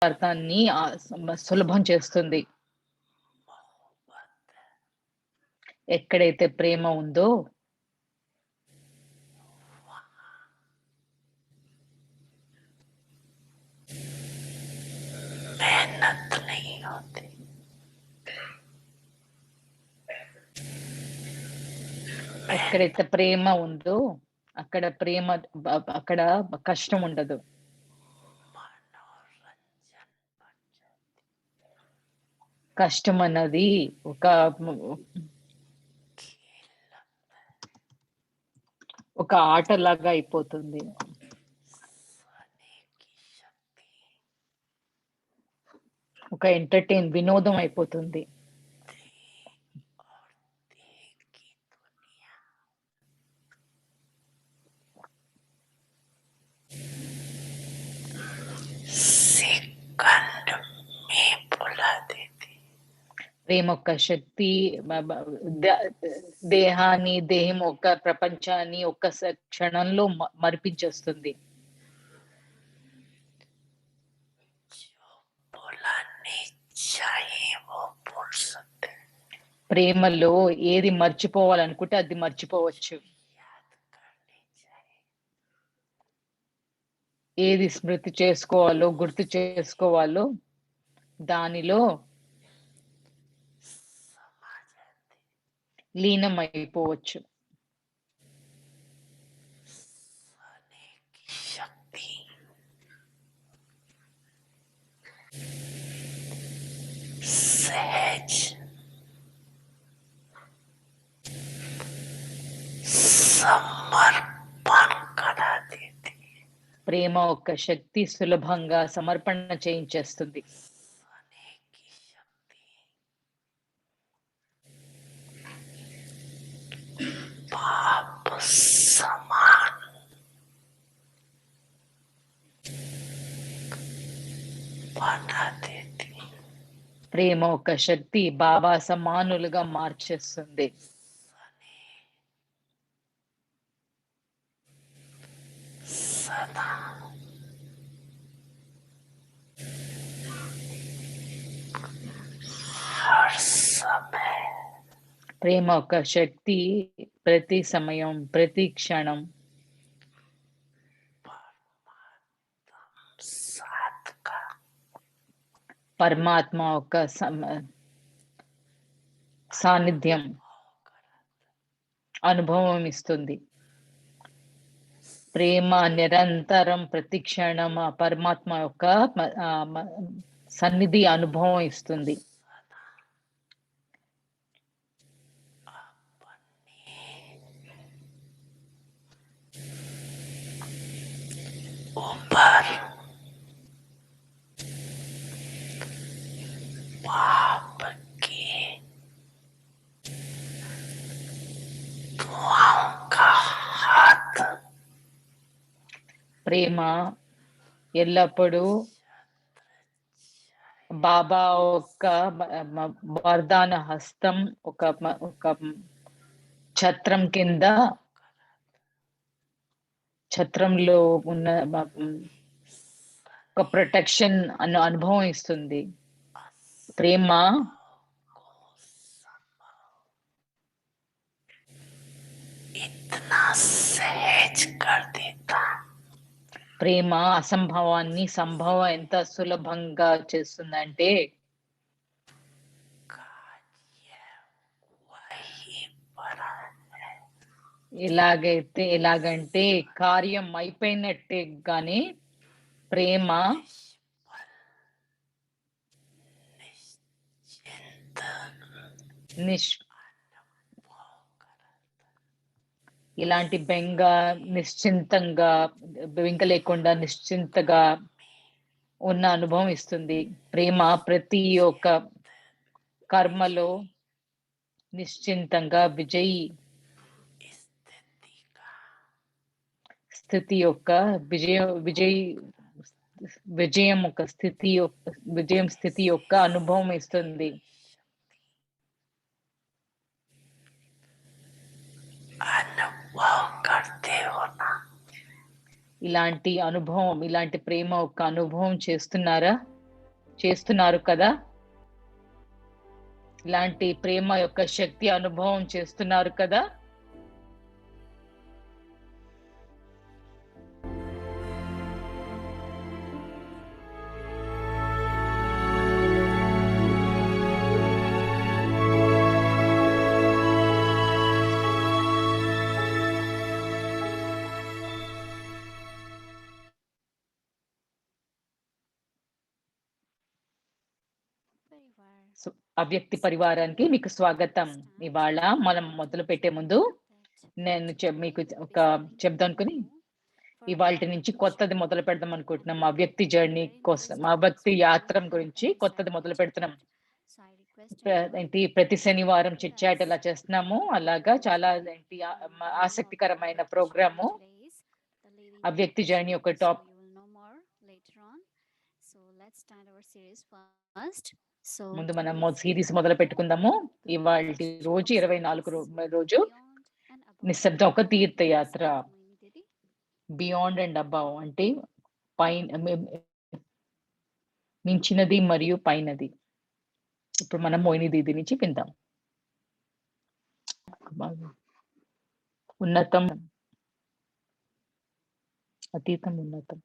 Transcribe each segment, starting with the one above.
అర్థాన్ని సులభం చేస్తుంది. ఎక్కడైతే ప్రేమ ఉందో मेहनत नहीं होती, ఎక్కడైతే ప్రేమ ఉందో అక్కడ అక్కడ కష్టం ఉండదు. मनोरंजन बन जाती, కష్టం అన్నది ఒక खेल लगता है, ఒక ఆటలాగా అయిపోతుంది. सहने की शक्ति, ఒక వినోదం అయిపోతుంది. देह और देह की दुनिया सेकंड में भुला देती, ప్రేమ యొక్క శక్తి దేహం ఒక ప్రపంచాన్ని ఒక్క క్షణంలో మరిపించేస్తుంది. जो भुला नहीं चाहिए वो भूल सकते हैं, ప్రేమలో ఏది మర్చిపోవాలనుకుంటే అది మర్చిపోవచ్చు. याद करनी चाहिए ఏది స్మృతి చేసుకోవాలో గుర్తు చేసుకోవాలో దానిలో समा जाती, లీనం అయిపోవచ్చు. सहने की शक्ति, सहज समर्पण करा देती, ప్రేమ యొక్క శక్తి సులభంగా సమర్పణ చేయించేస్తుంది. सहने की शक्ति पाप समान बना देती, ప్రేమ యొక్క శక్తి బాబా సమానులుగా మార్చేస్తుంది. सदा हर समय ప్రేమ యొక్క శక్తి ప్రతి సమయం ప్రతి క్షణం साथ का పరమాత్మ యొక్క సాన్నిధ్యం అనుభవం ఇస్తుంది. ప్రేమ నిరంతరం ప్రతి క్షణం ఆ పరమాత్మ యొక్క సన్నిధి అనుభవం ఇస్తుంది. ऊपर पाप के दुआओं का हाथ ప్రేమ ఎల్లప్పుడూ బాబా యొక్క వరదాన హస్తం ఒక ఛత్రం కింద ఛత్రంలో ఉన్న ఒక ప్రొటెక్షన్ అన్న అనుభవం ఇస్తుంది. ప్రేమ इतना सहज कर देता, ప్రేమ అసంభవాన్ని సంభవం ఎంత సులభంగా చేస్తుందంటే वही बड़ा है, ఎలాగంటే కార్యం అయిపోయినట్టే గాని ప్రేమ ఇలాంటి బెంగ నిశ్చింతంగా బెంగ లేకుండా నిశ్చింతగా ఉన్న అనుభవం ఇస్తుంది. ప్రేమ ప్రతి ఒక్క కర్మలో నిశ్చింతంగా స్థితి యొక్క విజయం స్థితి యొక్క అనుభవం ఇస్తుంది. अनुभव करते हो ना, ఇలాంటి ప్రేమ ఒక అనుభవం చేస్తున్నారా? చేస్తున్నారు కదా? ఇలాంటి ప్రేమ యొక్క శక్తి అనుభవం చేస్తున్నారు కదా? అవ్యక్తి పరివారానికి మీకు స్వాగతం. ఇవాళ మనం మొదలు పెట్టే ముందు నేను మీకు ఒక చెప్దామనుకుని ఇవాల్టి నుంచి కొత్తది మొదలు పెడదాం అనుకుంటున్నాం. అవ్యక్తి జర్నీ కోసం, అవ్యక్తి యాత్ర గురించి కొత్తది మొదలు పెడుతున్నాం. ఏంటి ప్రతి శనివారం చిట్ చాట్ ఎలా చేస్తున్నాము, అలాగా చాలా ఏంటి ఆసక్తికరమైన ప్రోగ్రాము అవ్యక్తి జర్నీ ఒక టాప్. ముందు మనం సిరీస్ మొదలు పెట్టుకుందాము. ఇవాల్టి రోజు 24 రోజు నిశ్శబ్దం ఒక తీర్థయాత్ర. బియాండ్ అండ్ అబౌవ్ అంటే పైన మించినది మరియు పైనది. ఇప్పుడు మనం మోయిని దీది నుంచి విందాం. ఉన్నతం, అతీతం, ఉన్నతం.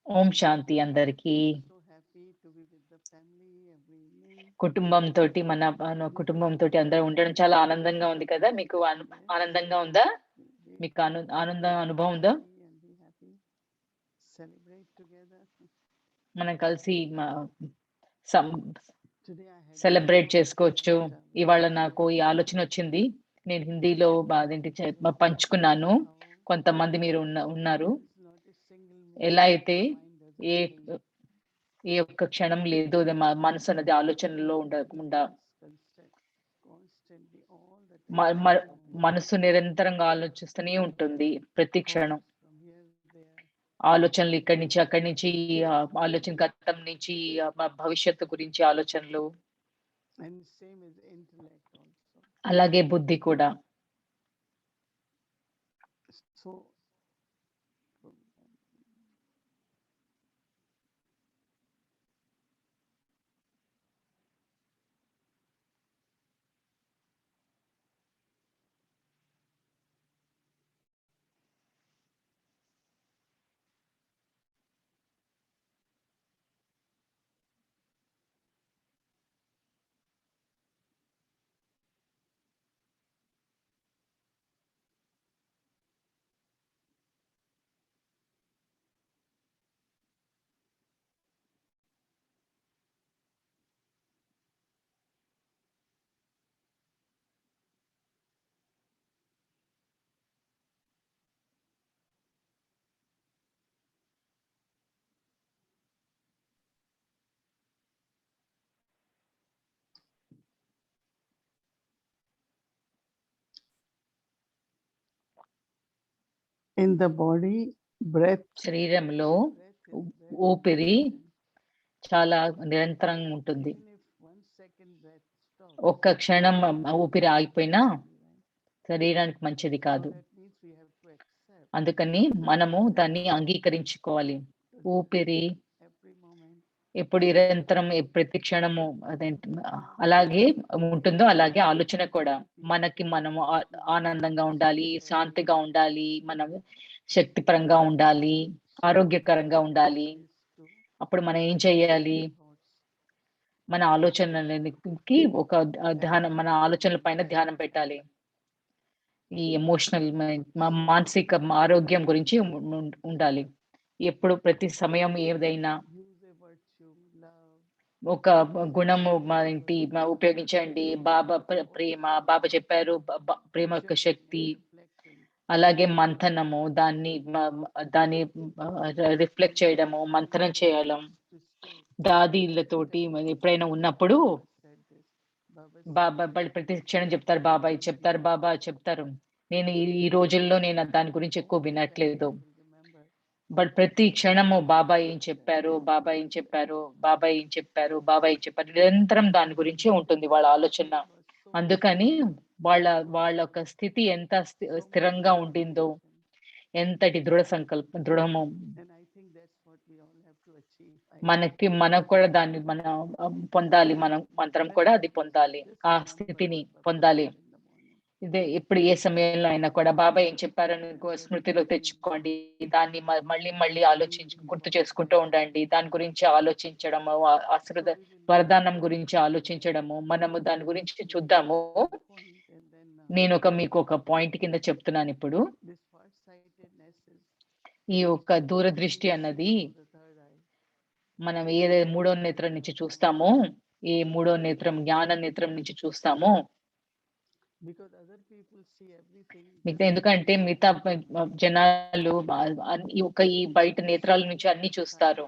ఓం శాంతి అందరికీ. కుటుంబంతో మన కుటుంబంతో అందరూ ఉండడం చాలా ఆనందంగా ఉంది కదా? మీకు ఆనందంగా ఉందా? మీకు అనుభవం ఉందా? మనం కలిసి సెలబ్రేట్ చేసుకోవచ్చు. ఇవాళ నాకు ఈ ఆలోచన వచ్చింది. నేను హిందీలో అదేంటి పంచుకున్నాను. కొంతమంది మీరు ఉన్నారు. ఎలా అయితే ఏ ఒక్క క్షణం లేదు మనసు అన్నది ఆలోచనలో ఉండకుండా మనసు నిరంతరంగా ఆలోచిస్తూనే ఉంటుంది. ప్రతి క్షణం ఆలోచనలు ఇక్కడి నుంచి అక్కడి నుంచి ఆలోచన గతం నుంచి భవిష్యత్తు గురించి ఆలోచనలు, అలాగే బుద్ధి కూడా. In the body, breath, శరీరంలో ఊపిరి చాలా నిరంతరంగా ఉంటుంది. ఒక్క క్షణం ఊపిరి ఆగిపోయినా శరీరానికి మంచిది కాదు. అందుకని మనము దాన్ని అంగీకరించుకోవాలి. ఊపిరి ఎప్పుడు నిరంతరం ప్రతి క్షణము అలాగే ఉంటుందో అలాగే ఆలోచన కూడా. మనకి మనము ఆనందంగా ఉండాలి, శాంతిగా ఉండాలి, మనం శక్తిపరంగా ఉండాలి, ఆరోగ్యకరంగా ఉండాలి. అప్పుడు మనం ఏం చేయాలి? మన ఆలోచనలకి ఒక ధ్యానం, మన ఆలోచనల పైన ధ్యానం పెట్టాలి. ఈ ఎమోషనల్ మానసిక ఆరోగ్యం గురించి ఉండాలి. ఎప్పుడు ప్రతి సమయం ఏదైనా ఒక గుణము ఉపయోగించండి. బాబా ప్రేమ, బాబా చెప్పారు ప్రేమ యొక్క శక్తి. అలాగే మంథనము, దాన్ని రిఫ్లెక్ట్ చేయడము, మంథనం చేయడం. దాదీలతోటి ఎప్పుడైనా ఉన్నప్పుడు బాబా ప్రతి క్షణం చెప్తారు, బాబాయ్ చెప్తారు, బాబా చెప్తారు. నేను ఈ రోజుల్లో నేను దాని గురించి ఎక్కువ వినట్లేదు. బట్ ప్రతి క్షణము బాబా ఏం చెప్పారు, బాబా ఏం చెప్పారు, బాబా ఏం చెప్పారు, బాబా ఏం చెప్పారు, నిరంతరం దాని గురించే ఉంటుంది వాళ్ళ ఆలోచన. అందుకని వాళ్ళ యొక్క స్థితి ఎంత స్థిరంగా ఉండిందో, ఎంతటి దృఢము. మనకు కూడా దాన్ని మనం పొందాలి. మనం మంత్రం కూడా అది పొందాలి. ఆ స్థితిని పొందాలి. ఇదే ఇప్పుడు ఏ సమయంలో అయినా కూడా బాబా ఏం చెప్పారని స్మృతిలో తెచ్చుకోండి. దాన్ని మళ్ళీ మళ్ళీ గుర్తు చేసుకుంటూ ఉండండి. దాని గురించి ఆలోచించడము, వరదానం గురించి ఆలోచించడము. మనము దాని గురించి చూద్దాము. మీకు ఒక పాయింట్ కింద చెప్తున్నానిప్పుడు. ఈ యొక్క దూరదృష్టి అన్నది మనం ఏదైతే మూడో నేత్రం నుంచి చూస్తామో, ఈ మూడో నేత్రం జ్ఞాన నేత్రం నుంచి చూస్తామో, ఎందుకంటే మిగతా జనాలు ఈ బయట నేత్రాల నుంచి అన్ని చూస్తారు.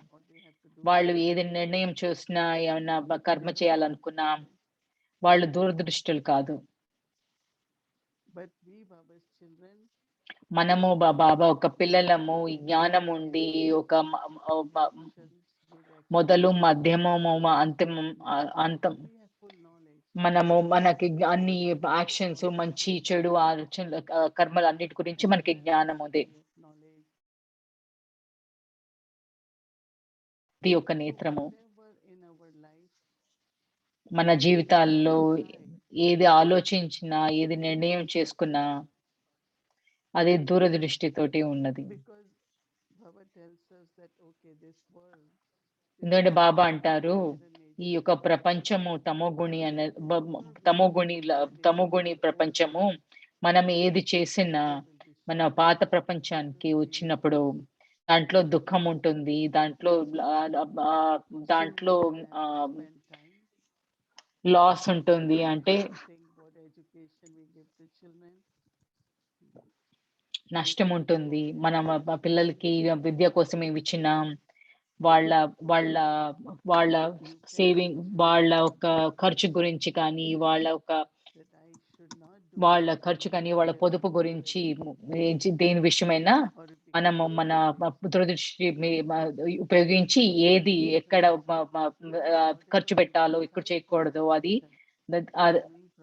వాళ్ళు ఏది నిర్ణయం చేసినా, ఏమన్నా కర్మ చేయాలనుకున్నా, వాళ్ళు దూరదృష్టులు కాదు. మనము బాబా ఒక పిల్లలము, ఈ జ్ఞానం ఉండి ఒక మొదలు, మధ్యమము, అంతం మనకి అన్ని యాక్షన్స్, మంచి చెడు ఆలోచనలు, కర్మలు అన్నిటి గురించి మనకి జ్ఞానం ఉంది. ఇది ఒక నేత్రము. మన జీవితాల్లో ఏది ఆలోచించినా, ఏది నిర్ణయం చేసుకున్నా, అది దూరదృష్టితోటి ఉన్నది. ఎందుకంటే బాబా అంటారు, ఈ యొక్క ప్రపంచము తమోగుణి ప్రపంచము. మనం ఏది చేసినా మన పాత ప్రపంచానికి వచ్చినప్పుడు దాంట్లో దుఃఖం ఉంటుంది. దాంట్లో లాస్ ఉంటుంది. అంటే నష్టం ఉంటుంది. మనం పిల్లలకి విద్య కోసం ఇచ్చినా వాళ్ళ వాళ్ళ వాళ్ళ సేవింగ్, వాళ్ళ ఒక ఖర్చు గురించి కానీ, వాళ్ళ ఖర్చు కానీ, వాళ్ళ పొదుపు గురించి దేని విషయమైనా మనము మన దూరదృష్టి ఉపయోగించి ఏది ఎక్కడ ఖర్చు పెట్టాలో, ఎక్కడ చేయకూడదో అది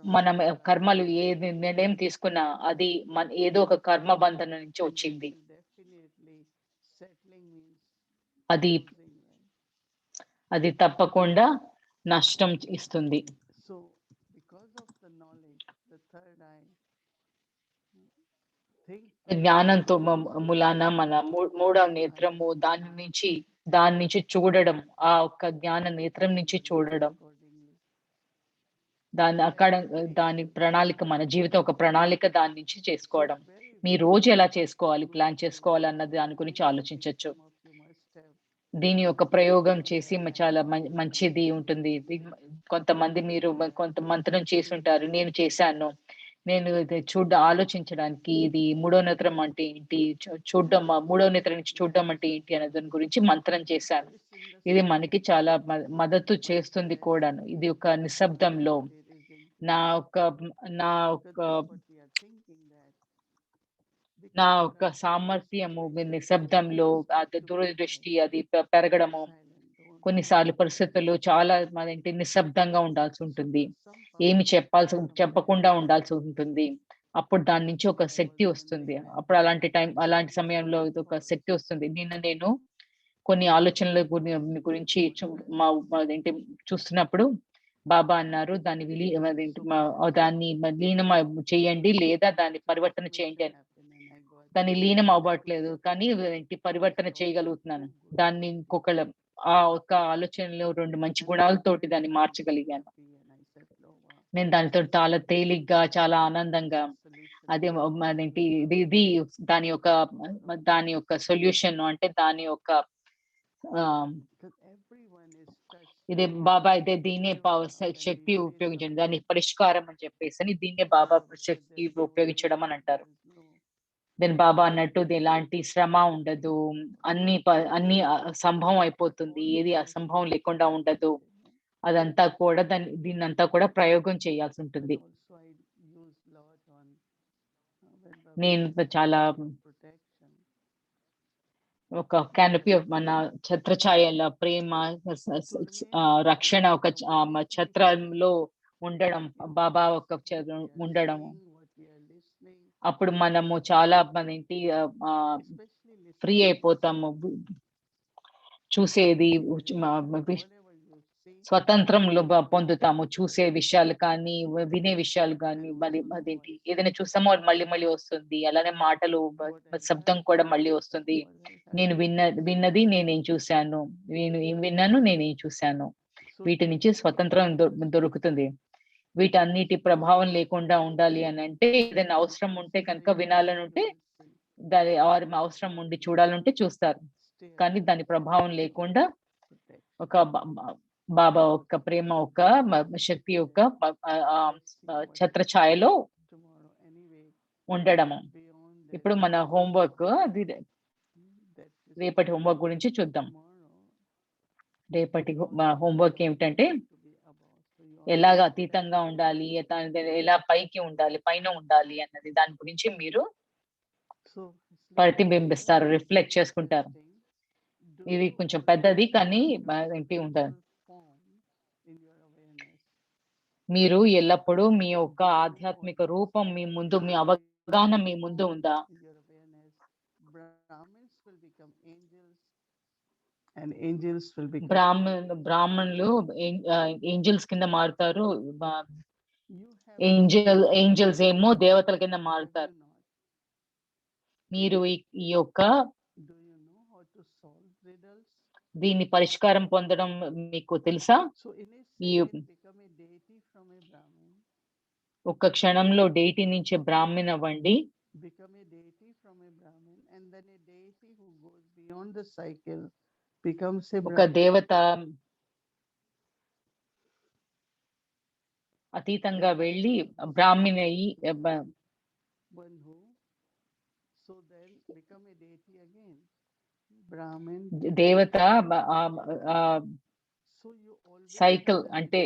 మనం కర్మలు ఏది నిర్ణయం తీసుకున్నా అది ఏదో ఒక కర్మ బంధన నుంచి వచ్చింది. అది తప్పకుండా నష్టం ఇస్తుంది. జ్ఞానంతో మూలాన మన మూడవ నేత్రము దాని నుంచి చూడడం, ఆ ఒక్క జ్ఞాన నేత్రం నుంచి చూడడం, దాని ప్రణాళిక, మన జీవితం ఒక ప్రణాళిక దాని నుంచి చేసుకోవడం. మీ రోజు ఎలా చేసుకోవాలి, ప్లాన్ చేసుకోవాలి అన్నది దాని గురించి ఆలోచించొచ్చు. దీని యొక్క ప్రయోగం చేసి చాలా మంచిది ఉంటుంది. కొంతమంది కొంత మంత్రం చేసి ఉంటారు. నేను చేశాను. నేను ఇది ఆలోచించడానికి ఇది మూడో నేత్రం అంటే ఏంటి, చూడడం, మూడో నేత్రం నుంచి చూడడం అంటే ఏంటి అనే దాని గురించి మంత్రం చేశాను. ఇది మనకి చాలా మద్దతు చేస్తుంది కూడాను. ఇది ఒక నిశ్శబ్దంలో నా యొక్క సామర్థ్యము నిశ్శబ్దంలో దూరదృష్టి అది పెరగడము. కొన్నిసార్లు పరిస్థితుల్లో చాలా నిశ్శబ్దంగా ఉండాల్సి ఉంటుంది. ఏమి చెప్పకుండా ఉండాల్సి ఉంటుంది. అప్పుడు దాని నుంచి ఒక శక్తి వస్తుంది. అప్పుడు అలాంటి సమయంలో ఇది ఒక శక్తి వస్తుంది. నేను కొన్ని ఆలోచనల గురించి చూస్తున్నప్పుడు బాబా అన్నారు, దాన్ని లీనం చేయండి లేదా దాన్ని పరివర్తన చేయండి అని. దాన్ని లీనం అవ్వట్లేదు కానీ పరివర్తన చేయగలుగుతున్నాను. దాన్ని ఇంకొకళ్ళ ఆ ఒక్క ఆలోచనలో 2 మంచి గుణాలతోటి దాన్ని మార్చగలిగాను. నేను దానితో చాలా తేలిగ్గా, చాలా ఆనందంగా అదే ఇది దాని యొక్క సొల్యూషన్ అంటే దాని యొక్క ఇదే బాబా అయితే దీన్నే శక్తి ఉపయోగించండి. దాన్ని పరిష్కారం అని చెప్పేసి దీన్నే బాబా శక్తి ఉపయోగించడం అని అంటారు. బాబా అన్నట్టు ఎలాంటి శ్రమ ఉండదు. అన్ని సంభవం అయిపోతుంది. ఏది అసంభవం లేకుండా ఉండదు. అదంతా కూడా దీన్నంతా కూడా ప్రయోగం చేయాల్సి ఉంటుంది. నేను చాలా ఒక క్యానపీ ఆఫ్ మన ఛత్రఛాయల ప్రేమ, రక్షణ ఒక ఛత్రంలో ఉండడం, బాబా ఒక ఉండడం. అప్పుడు మనము చాలా ఫ్రీ అయిపోతాము. చూసేది whatever you see, స్వతంత్రంలో పొందుతాము. చూసే విషయాలు కానీ, వినే విషయాలు గానీ, మరి అదేంటి ఏదైనా చూసామో అది మళ్ళీ మళ్ళీ వస్తుంది. అలానే మాటలు శబ్దం కూడా మళ్ళీ వస్తుంది. నేను విన్నది నేనేం చూసాను. నేను ఏం విన్నాను, నేనేం చూసాను. వీటి నుంచి స్వతంత్రం దొరుకుతుంది. వీటన్నిటి ప్రభావం లేకుండా ఉండాలి అనంటే ఏదైనా అవసరం ఉంటే కనుక వినాలనుంటే దాని అవసరం ఉండి చూడాలంటే చూస్తారు. కానీ దాని ప్రభావం లేకుండా ఒక బాబా యొక్క ప్రేమ యొక్క శక్తి యొక్క ఛత్రఛాయలో ఉండడము. ఇప్పుడు మన హోంవర్క్ రేపటి హోంవర్క్ గురించి చూద్దాం. రేపటి హోంవర్క్ ఏమిటంటే ఎలాగ అతీతంగా ఉండాలి, ఎలా పైకి ఉండాలి, పైన ఉండాలి అన్నది దాని గురించి మీరు ప్రతిబింబిస్తారు, రిఫ్లెక్ట్ చేసుకుంటారు. ఇది కొంచెం పెద్దది కానీ ఏంటి ఉండాలి. మీరు ఎల్లప్పుడూ మీ యొక్క ఆధ్యాత్మిక రూపం మీ ముందు, మీ అవగాహన మీ ముందు ఉందా? బ్రాహ్మణులు ఏంజల్స్ కింద మారుతారు. ఏంజల్స్ ఏమో దేవతల కింద మారుతారు. మీరు ఈ యొక్క దీన్ని పరిష్కారం పొందడం మీకు తెలుసా? ఈ ఒక్క క్షణంలో డేటి నుంచి బ్రాహ్మణ్ అవ్వండి. ఒక దేవత అతీతంగా వెళ్ళి బ్రాహ్మణ్ అయ్యి దేవత సైకిల్ అంటే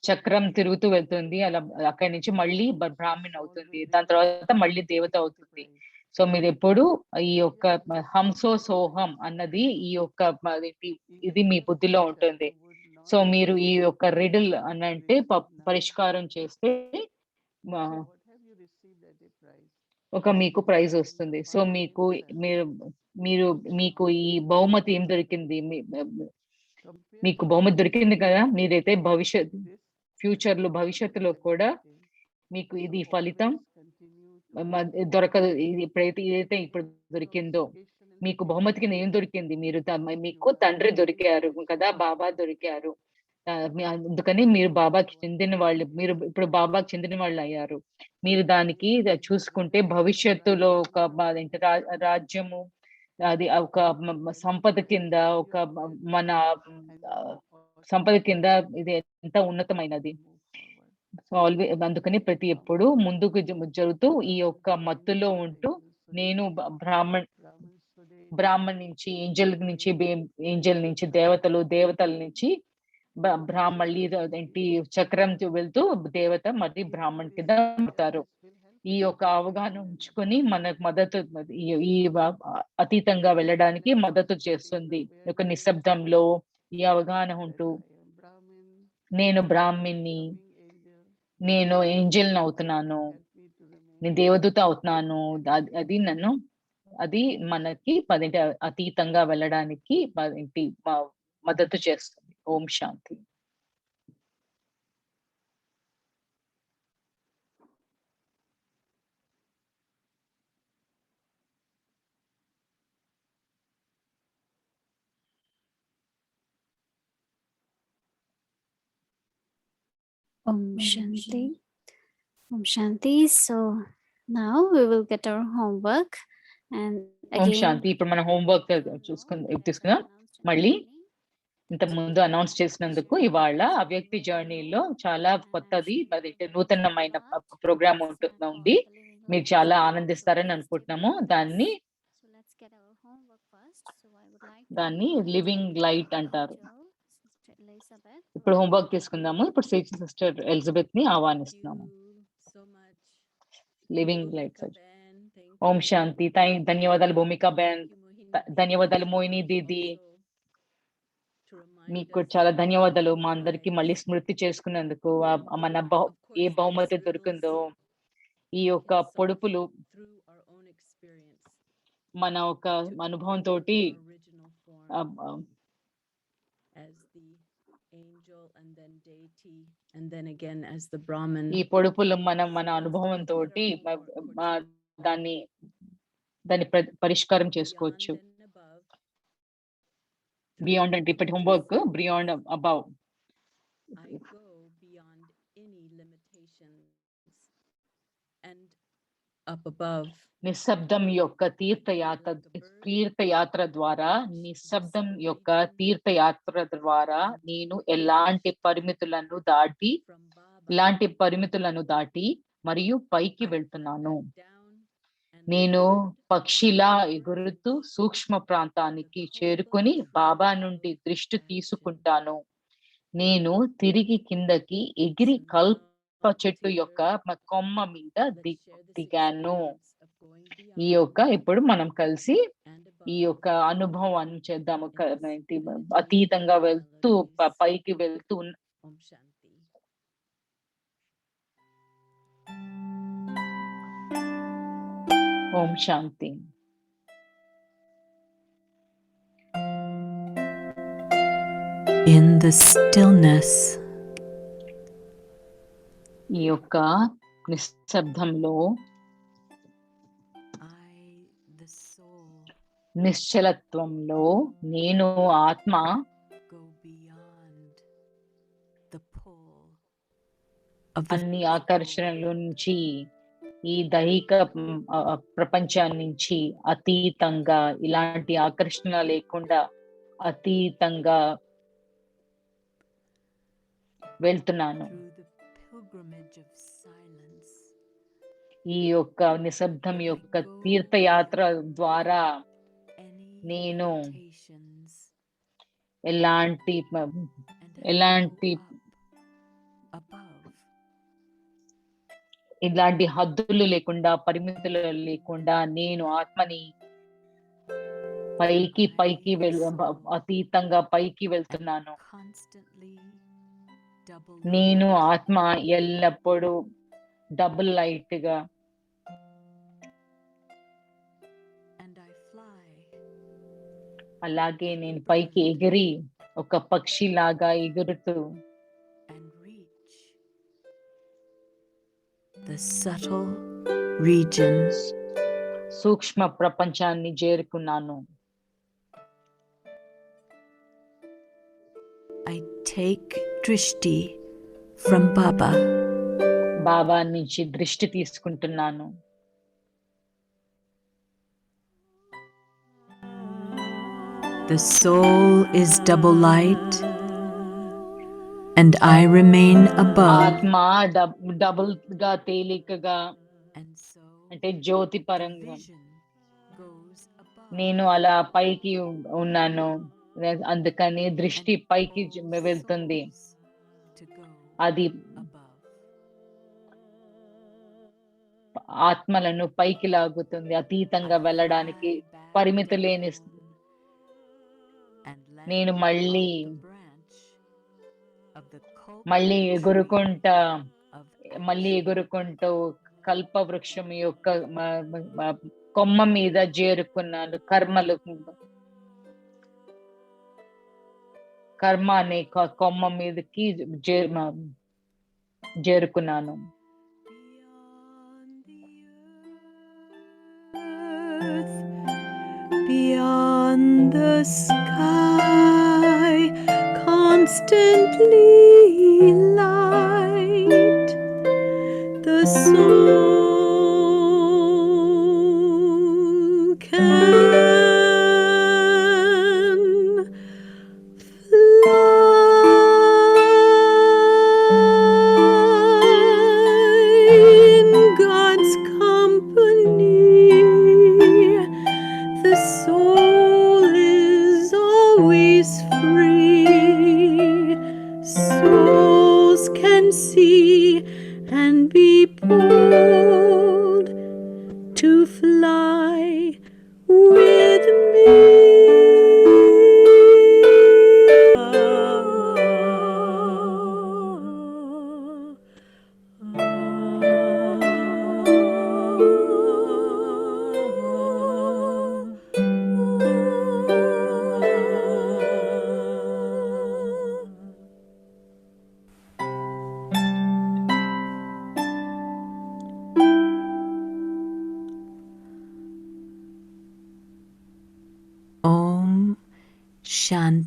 చక్రం తిరుగుతూ వెళ్తుంది. అలా అక్కడి నుంచి మళ్ళీ బ్రాహ్మణ్ అవుతుంది. దాని తర్వాత మళ్ళీ దేవత అవుతుంది. సో మీరు ఎప్పుడు ఈ యొక్క హంసో సోహం అన్నది ఈ యొక్క ఇది మీ బుద్ధిలో ఉంటుంది. సో మీరు ఈ యొక్క రిడిల్ అనంటే పరిష్కారం చేస్తే ఒక మీకు ప్రైజ్ వస్తుంది. సో మీకు మీకు ఈ బహుమతి ఏం దొరికింది? మీకు బహుమతి దొరికింది కదా. మీరైతే భవిష్యత్తులో కూడా మీకు ఇది ఫలితం దొరకదు. ఇది ఏదైతే ఇప్పుడు దొరికిందో మీకు బహుమతికి ఏం దొరికింది? మీకు తండ్రి దొరికారు కదా, బాబా దొరికారు. అందుకని మీరు బాబాకి చెందిన వాళ్ళు, మీరు ఇప్పుడు బాబాకి చెందిన వాళ్ళు అయ్యారు. మీరు దానికి చూసుకుంటే భవిష్యత్తులో ఒక రాజ్యము, అది ఒక సంపద కింద, ఒక మన సంపద కింద ఇది ఎంత ఉన్నతమైనది. అందుకని ప్రతి ఎప్పుడు ముందుకు జరుగుతూ ఈ యొక్క మత్తులో ఉంటూ నేను బ్రాహ్మణ్ నుంచి ఏంజల్ నుంచి దేవతల నుంచి మళ్ళీ ఏంటి చక్రం వెళ్తూ దేవత మళ్ళీ బ్రాహ్మణ్ కింద ఉంటారు. ఈ యొక్క అవగాహన ఉంచుకొని మనకు మద్దతు, ఈ అతీతంగా వెళ్ళడానికి మద్దతు చేస్తుంది. ఒక నిశ్శబ్దంలో ఈ అవగాహన ఉంటూ నేను బ్రాహ్మణ్ణి, నేను ఏంజల్ అవుతున్నాను, నేను దేవదూత అవుతున్నాను. అది మనకి అతీతంగా వెళ్ళడానికి మద్దతు చేస్తుంది. ఓం శాంతి. Om Shanti. Om Shanti. So now we will get our homework and Om again. శాంతి. ఇప్పుడు మన హోంవర్క్ తీసుకుందాం. మళ్ళీ ఇంత ముందు అనౌన్స్ చేసినందుకు ఇవాళ అవ్యక్తి జర్నీలో చాలా కొత్తది, నూతనమైన ప్రోగ్రామ్ ఉంది. మీరు చాలా ఆనందిస్తారని అనుకుంటున్నాము. దాన్ని లివింగ్ లైట్ అంటారు. ఇప్పుడు హోంవర్క్ తీసుకుందాము. ఇప్పుడు సిస్టర్ ఎలిజబెత్ ని ఆహ్వానిస్తున్నాము. Living light. ఓం శాంతి. ధన్యవాదాలు భూమికా బెన్, ధన్యవాదాలు మోహిని దీది, మీకు చాలా ధన్యవాదాలు. మా అందరికి మళ్ళీ స్మృతి చేసుకున్నందుకు. మన ఏ బహుమతి దొరికిందో ఈ యొక్క పొడుపులు మన ఒక అనుభవం తోటి as the angel and then deity and then again as the Brahman. ఈ పొడుపులు మన అనుభవంతో దాన్ని పరిష్కారం చేసుకోవచ్చు. Beyond and above, బియాండ్ అంటే ఇప్పటి homework beyond above. I go beyond any limitations and up above. నిశ్శబ్దం యొక్క తీర్థయాత్ర ద్వారా నేను ఎలాంటి పరిమితులను దాటి మరియు పైకి వెళ్తున్నాను. నేను పక్షిలా ఎగురుతూ సూక్ష్మ ప్రాంతానికి చేరుకొని బాబా నుండి దృష్టి తీసుకుంటాను. నేను తిరిగి కిందకి ఎగిరి కల్ప చెట్టు యొక్క కొమ్మ మీద దిగాను. ఈ యొక్క ఇప్పుడు మనం కలిసి ఈ యొక్క అనుభవాన్ని చేద్దాము. అతీతంగా వెళ్తూ పైకి వెళ్తూ Om Shanti. Om Shanti. In the stillness, ఈ యొక్క నిశ్శబ్దంలో the soul, నిశ్చలత్వంలో నేను ఆత్మ go beyond the pull of the అన్ని ఆకర్షణల నుంచి ఈ దైహిక ప్రపంచాన్ని నుంచి అతీతంగా ఇలాంటి ఆకర్షణ లేకుండా అతీతంగా వెళ్తున్నాను. through the pilgrimage of silence. ఈ యొక్క నిశ్శబ్దం యొక్క తీర్థయాత్ర ద్వారా Any నేను limitations, ఎలాంటి and I ఎలాంటి go up above. ఇలాంటి హద్దులు లేకుండా పరిమితులు లేకుండా నేను ఆత్మని పైకి అతీతంగా పైకి వెళ్తున్నాను. Constantly double నేను ఆత్మ ఎల్లప్పుడూ డబుల్ లైట్ గా and I fly అలాగే నేను పైకి ఎగిరి ఒక పక్షిలాగా ఎగురుతూ and reach the subtle regions. సూక్ష్మ ప్రపంచాన్ని చేరుకున్నాను. I take drishti from Baba. బాబా నుంచి దృష్టి తీసుకుంటున్నాను. The soul is double light and I remain above. ఆత్మ డబుల్ గా తేలికగా And so అంటే జ్యోతి పరంగా vision goes above. నేను అలా పైకి ఉన్నాను. అందుకని దృష్టి పైకి వెళ్తుంది. To go అది above. ఆత్మలను పైకి లాగుతుంది, అతీతంగా వెళ్ళడానికి పరిమితి లేని. And land నేను on మళ్ళీ the branch of the మళ్ళీ ఎగురుకుంటా of మళ్ళీ ఎగురుకుంటూ కల్ప వృక్షం యొక్క కొమ్మ మీద చేరుకున్నాను. కర్మ అనే కొమ్మ మీదకి చేరుకున్నాను. beyond the sky, constantly light, the soul can fly in God's company. The soul is always free. Souls can see and be bold to fly with me.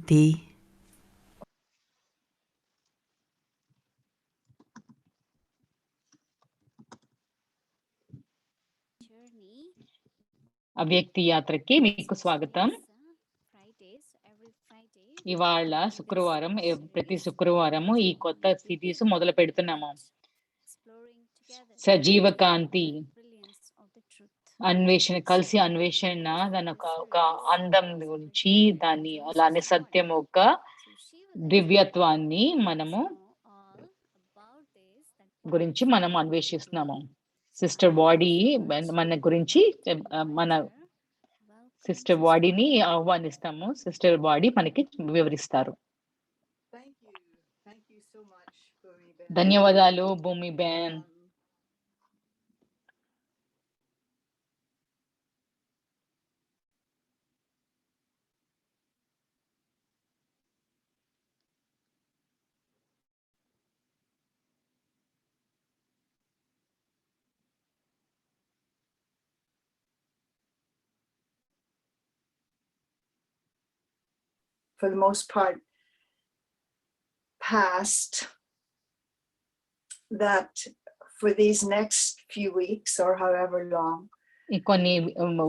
Shanti. Journey. అవ్యక్తి యాత్రకి మీకు స్వాగతం. Fridays, every Friday. ఇవాళ శుక్రవారం ప్రతి శుక్రవారము ఈ కొత్త series మొదలు పెడుతున్నాము. Exploring together సజీవ కాంతి the brilliance of the truth. అన్వేషణ, కలిసి అన్వేషణ, దాని ఒక అందం గురించి, దాన్ని అలానే సత్యం యొక్క So she will దివ్యత్వాన్ని మనము know all about this. That గురించి మనం అన్వేషిస్తున్నాము. సిస్టర్ బాడీ మన గురించి మన సిస్టర్ బాడీని ఆహ్వానిస్తాము. సిస్టర్ బాడీ మనకి వివరిస్తారు. Thank you so much, Bhumi Ben. ధన్యవాదాలు భూమి Ben. For the most part, past that for these next few weeks or however long, ఈ కొన్ని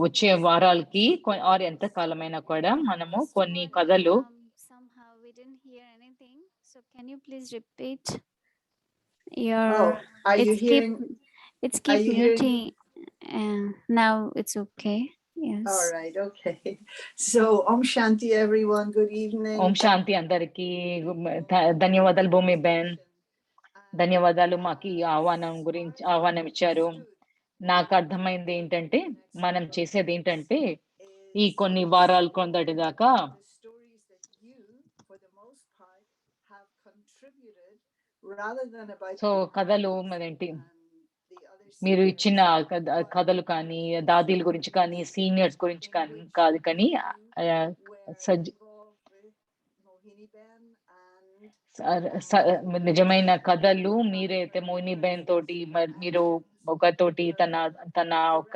వచ్చే వారాలకి ఆరు ఎంత కాలమైనా కూడా మనము కొన్ని కథలు somehow we didn't hear anything. So can you please repeat your are you it's hearing? it's keep you hearing muting. Now it's okay. Yes. All right, okay. So Om Shanti everyone, good evening. ఓం శాంతి అందరికి. ధన్యవాదాలు భూమి Ben. ధన్యవాదాలు మాకు ఈ ఆహ్వానం ఇచ్చారు. నాకు అర్థమైంది ఏంటంటే, మనం చేసేది ఏంటంటే, ఈ కొన్ని వారాలు కొందటి దాకా The stories that you for the most part have contributed rather than about so the కథలు dads మరేంటి and the other మీరు seniors, ఇచ్చిన but కథలు కానీ, దాదీల గురించి కానీ, సీనియర్స్ గురించి కానీ కాదు, కానీ were involved with Mohini Ben and నిజమైన కథలు మీరైతే మోహిని బెన్ తోటి మీరు ఒకతోటి తన ఒక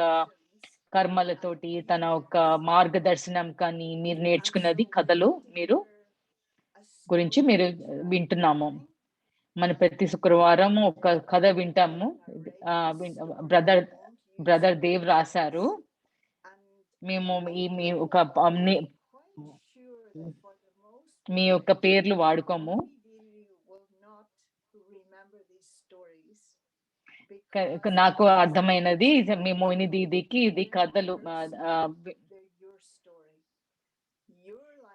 కర్మలతోటి, తన ఒక మార్గదర్శనం కానీ మీరు నేర్చుకున్నది కథలు మీరు గురించి మీరు వింటున్నాము. మన ప్రతి శుక్రవారం ఒక కథ వింటాము. బ్రదర్ దేవ్ రాశారు. మేము మీ యొక్క పేర్లు వాడుకోము. నాకు అర్థమైనది మీ మోహిని దీదీకి ఇది కథలు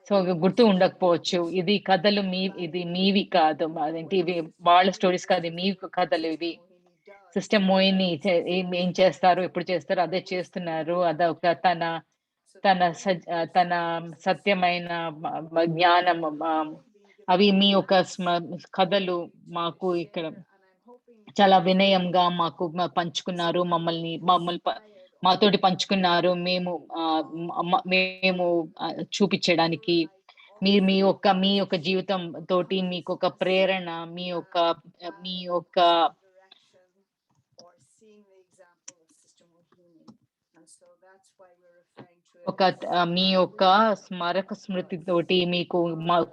సో గుర్తు ఉండకపోవచ్చు. ఇది కథలు ఇది మీవి కాదు, అదేంటి ఇవి వాళ్ళ స్టోరీస్ కాదు, మీ కథలు ఇవి. సిస్టర్ మోహిని ఏం చేస్తారు, ఎప్పుడు చేస్తారు, అదే చేస్తున్నారు. అదొక తన సత్యమైన జ్ఞానం. అవి మీ యొక్క కథలు మాకు ఇక్కడ చాలా వినయంగా మాకు పంచుకున్నారు. మాతోటి పంచుకున్నారు. మేము చూపించడానికి మీ యొక్క జీవితం తోటి మీకు ఒక ప్రేరణ, మీ యొక్క మీ యొక్క స్మారక స్మృతి తోటి మీకు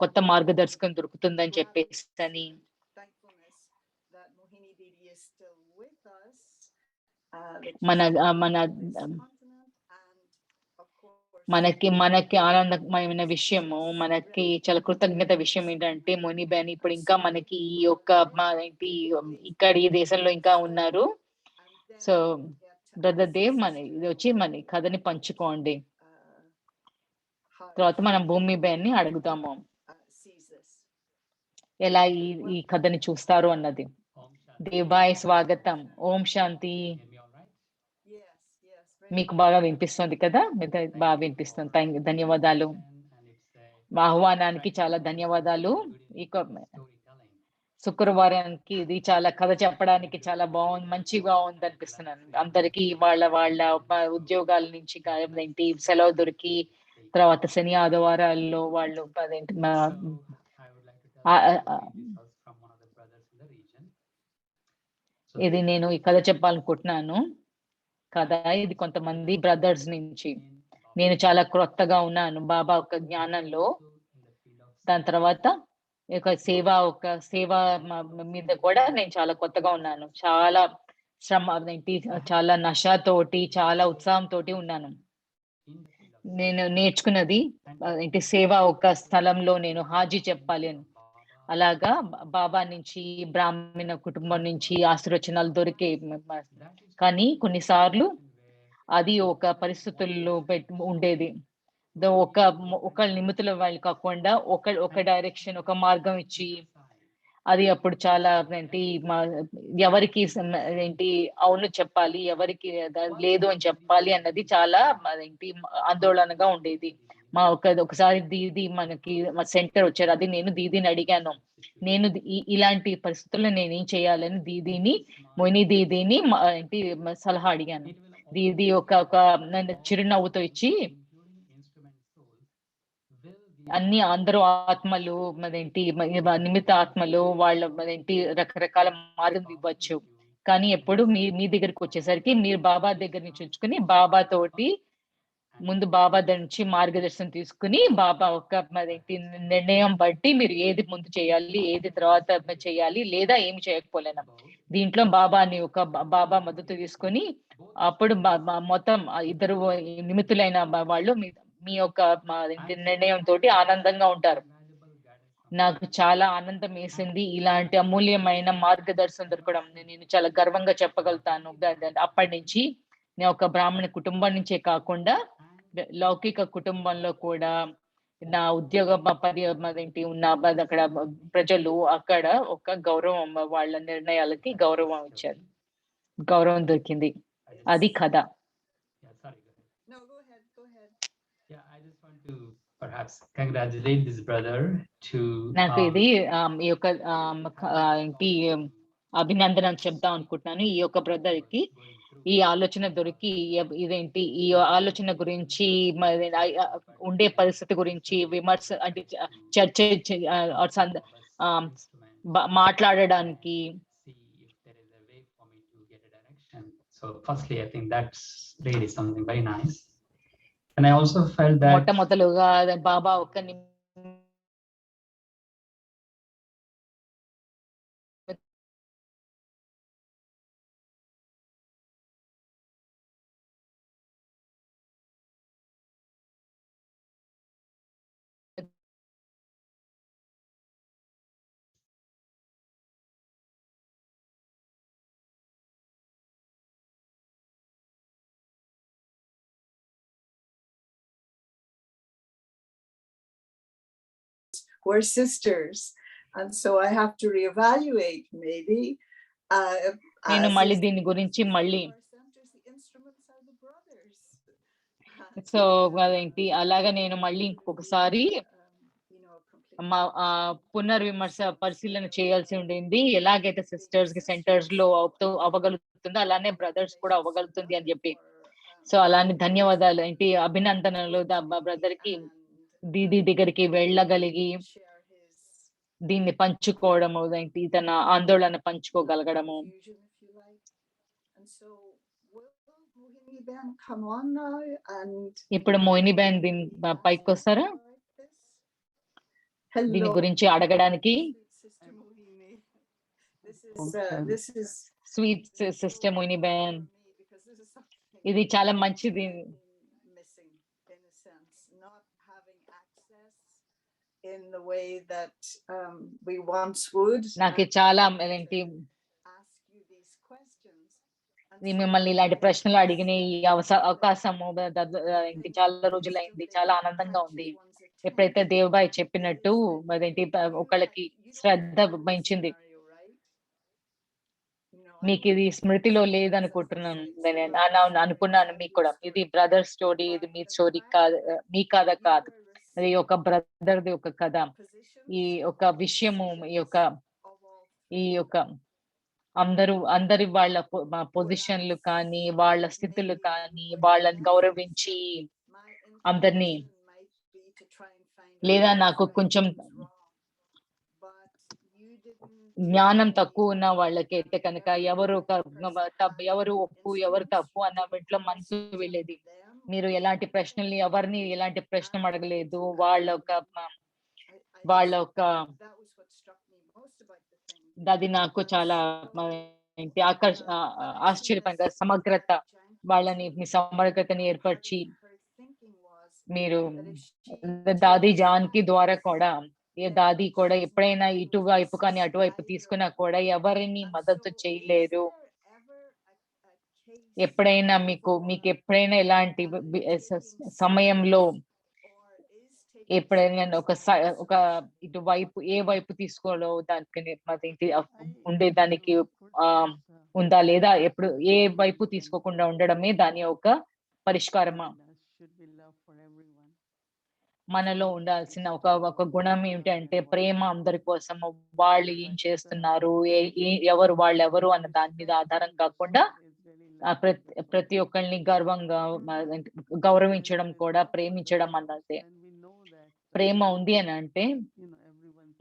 కొత్త మార్గదర్శకం దొరుకుతుందని చెప్పేసి అని మనకి ఆనందమైన విషయము, మనకి చాలా కృతజ్ఞత విషయం ఏంటంటే మోహిని బెన్ ఇప్పుడు ఇంకా మనకి ఈ యొక్క ఇక్కడ ఈ దేశంలో ఇంకా ఉన్నారు. సో బ్రదర్ దేవ్ ఇది వచ్చి మన కథని పంచుకోండి. తర్వాత మనం భూమి బెన్ ని అడుగుతాము ఎలా ఈ కథని చూస్తారు అన్నది. దేవాయ్ స్వాగతం. ఓం శాంతి. మీకు బాగా వినిపిస్తుంది కదా? బాగా వినిపిస్తుంది. ధన్యవాదాలు. ఆహ్వానానికి చాలా ధన్యవాదాలు. శుక్రవారానికి ఇది చాలా కథ చెప్పడానికి చాలా మంచిగా ఉంది అనిపిస్తున్నాను. అందరికి వాళ్ళ ఉద్యోగాల నుంచి ఏంటి సెలవు దొరికి తర్వాత శని ఆదివారాల్లో వాళ్ళు ఇది నేను ఈ కథ చెప్పాలనుకుంటున్నాను. కదా ఇది కొంతమంది బ్రదర్స్ నుంచి. నేను చాలా క్రొత్తగా ఉన్నాను బాబా ఒక జ్ఞానంలో. దాని తర్వాత సేవ మీద కూడా నేను చాలా కొత్తగా ఉన్నాను. చాలా శ్రమ ఏంటి చాలా నషతోటి, చాలా ఉత్సాహంతోటి ఉన్నాను. నేను నేర్చుకున్నది ఏంటి సేవ ఒక స్థలంలో నేను హాజీ చెప్పాలి అని. అలాగా బాబా నుంచి, బ్రాహ్మణ కుటుంబం నుంచి ఆశీర్వచనాలు దొరికే కానీ కొన్నిసార్లు అది ఒక పరిస్థితుల్లో ఉండేది. ఒకళ్ళ నిమిత్తుల వాళ్ళు కాకుండా ఒక డైరెక్షన్, ఒక మార్గం ఇచ్చి అది అప్పుడు చాలా ఎవరికి ఏంటి అవును చెప్పాలి, ఎవరికి లేదు అని చెప్పాలి అన్నది చాలా ఆందోళనగా ఉండేది. ఒకసారి దీది మనకి మా సెంటర్ వచ్చారు. అది నేను దీదీని అడిగాను. నేను ఇలాంటి పరిస్థితుల్లో నేనేం చేయాలని మొయిని దీదీని సలహా అడిగాను. దీది ఒక నన్ను చిరునవ్వుతో ఇచ్చి అందరూ ఆత్మలు నిమిత్త ఆత్మలు వాళ్ళ రకరకాల మార్గం ఇవ్వచ్చు. కానీ ఎప్పుడు మీ దగ్గరికి వచ్చేసరికి మీరు బాబా దగ్గర నుంచి ఉంచుకుని ముందు బాబా దగ్గర నుంచి మార్గదర్శనం తీసుకుని బాబా నిర్ణయం బట్టి మీరు ఏది ముందు చేయాలి, ఏది తర్వాత చేయాలి, లేదా ఏమి చేయకపోలేనా. దీంట్లో బాబా మద్దతు తీసుకొని అప్పుడు మొత్తం ఇద్దరు నిమిత్తులైన వాళ్ళు మీ యొక్క నిర్ణయం తోటి ఆనందంగా ఉంటారు. నాకు చాలా ఆనందం వేసింది ఇలాంటి అమూల్యమైన మార్గదర్శనం దొరకడం. నేను చాలా గర్వంగా చెప్పగలుగుతాను. అప్పటి నుంచి నేను ఒక బ్రాహ్మణ కుటుంబం నుంచే కాకుండా లౌకిక కుటుంబంలో కూడా నా ఉద్యోగ ఉన్న అక్కడ ప్రజలు అక్కడ ఒక గౌరవం, వాళ్ళ నిర్ణయాలకి గౌరవం ఇచ్చారు, గౌరవం దొరికింది. అది కథ. No, go ahead, go ahead. Yeah, I just want to perhaps congratulate this brother to నాకు ఇది ఈ యొక్క ఏంటి అభినందన చెప్దాం అనుకుంటున్నాను. ఈ యొక్క బ్రదర్ కి ఈ ఆలోచన దొరికి ఇదేంటి ఈ ఆలోచన గురించి ఉండే పరిస్థితి గురించి విమర్శ అంటే చర్చ మాట్లాడడానికి. So firstly, I think that's really something very nice. And I also felt that మొట్టమొదలుగా బాబా ఒక We're sisters, and so I have to reevaluate maybe. నేను మళ్ళీ దీని గురించి మళ్ళీ సో అదేంటి అలాగా నేను మళ్ళీ ఇంకొకసారి పునర్విమర్శ పరిశీలన చేయాల్సి ఉండింది. ఎలాగైతే సిస్టర్స్ కి సెంటర్స్ లో అవ్వగలుగుతుందో అలానే బ్రదర్స్ కూడా అవ్వగలుగుతుంది అని చెప్పి. సో అలానే ధన్యవాదాలు ఏంటి అభినందనలు బ్రదర్ కి దీది దగ్గరికి వెళ్ళగలిగి దీన్ని పంచుకోవడము, తన ఆందోళన పంచుకోగలగడము. ఇప్పుడు మోహిని బెన్ దీని పైకి వస్తారా దీని గురించి అడగడానికి? స్వీట్ సిస్టర్ మోహిని బెన్, ఇది చాలా మంచిది. In the way that we once would. నాకు చాలా మిమ్మల్ని ఇలాంటి ప్రశ్నలు అడిగిన ఈ అవకాశము చాలా రోజులైంది, చాలా ఆనందంగా ఉంది. ఎప్పుడైతే దేవబాయ్ చెప్పినట్టు ఒకళ్ళకి శ్రద్ధ పెంచింది. మీకు ఇది స్మృతిలో లేదనుకుంటున్నాను, అనుకున్నాను మీకు కూడా. ఇది బ్రదర్ స్టోరీ, ఇది మీ స్టోరీ కాదు, మీ కథ కాదు. అది ఒక బ్రదర్ది ఒక కథ. ఈ ఒక విషయము ఈ యొక్క అందరి వాళ్ళ పొజిషన్లు కానీ, వాళ్ళ స్థితులు కానీ, వాళ్ళని గౌరవించి అందరినీ, లేదా నాకు కొంచెం జ్ఞానం తక్కువ ఉన్న వాళ్ళకైతే కనుక ఎవరు ఒప్పు ఎవరు తప్పు అన్న వీటిలో మనసు వెళ్ళేది. మీరు ఎలాంటి ప్రశ్నల్ని ఎవరిని ఎలాంటి ప్రశ్న అడగలేదు. వాళ్ళ ఒక that was what struck me most about the thing. అది నాకు చాలా ఏంటి ఆశ్చర్యపరంగా సమగ్రత వాళ్ళని మీ సమగ్రతని ఏర్పరిచి మీరు దాది జానకి ద్వారా కూడా ఏ దాది కూడా ఎప్పుడైనా ఇటువైపు కానీ అటువైపు తీసుకున్నా కూడా ఎవరిని మద్దతు చేయలేరు. ఎప్పుడైనా మీకు ఎప్పుడైనా ఇలాంటి సమయంలో ఎప్పుడైనా ఒక ఇటువైపు ఏ వైపు తీసుకోవాలో దానికి ఉండేదానికి ఉందా లేదా ఎప్పుడు ఏ వైపు తీసుకోకుండా ఉండడమే దాని యొక్క పరిష్కారమా? మనలో ఉండాల్సిన ఒక గుణం ఏమిటి అంటే ప్రేమ అందరి కోసం. వాళ్ళు ఏం చేస్తున్నారు, ఎవరు వాళ్ళెవరు అన్న దాని మీద ఆధారం కాకుండా ప్రతి ఒక్కరిని గౌరవించడం కూడా ప్రేమించడం అన్నదే. ప్రేమ ఉంది అని అంటే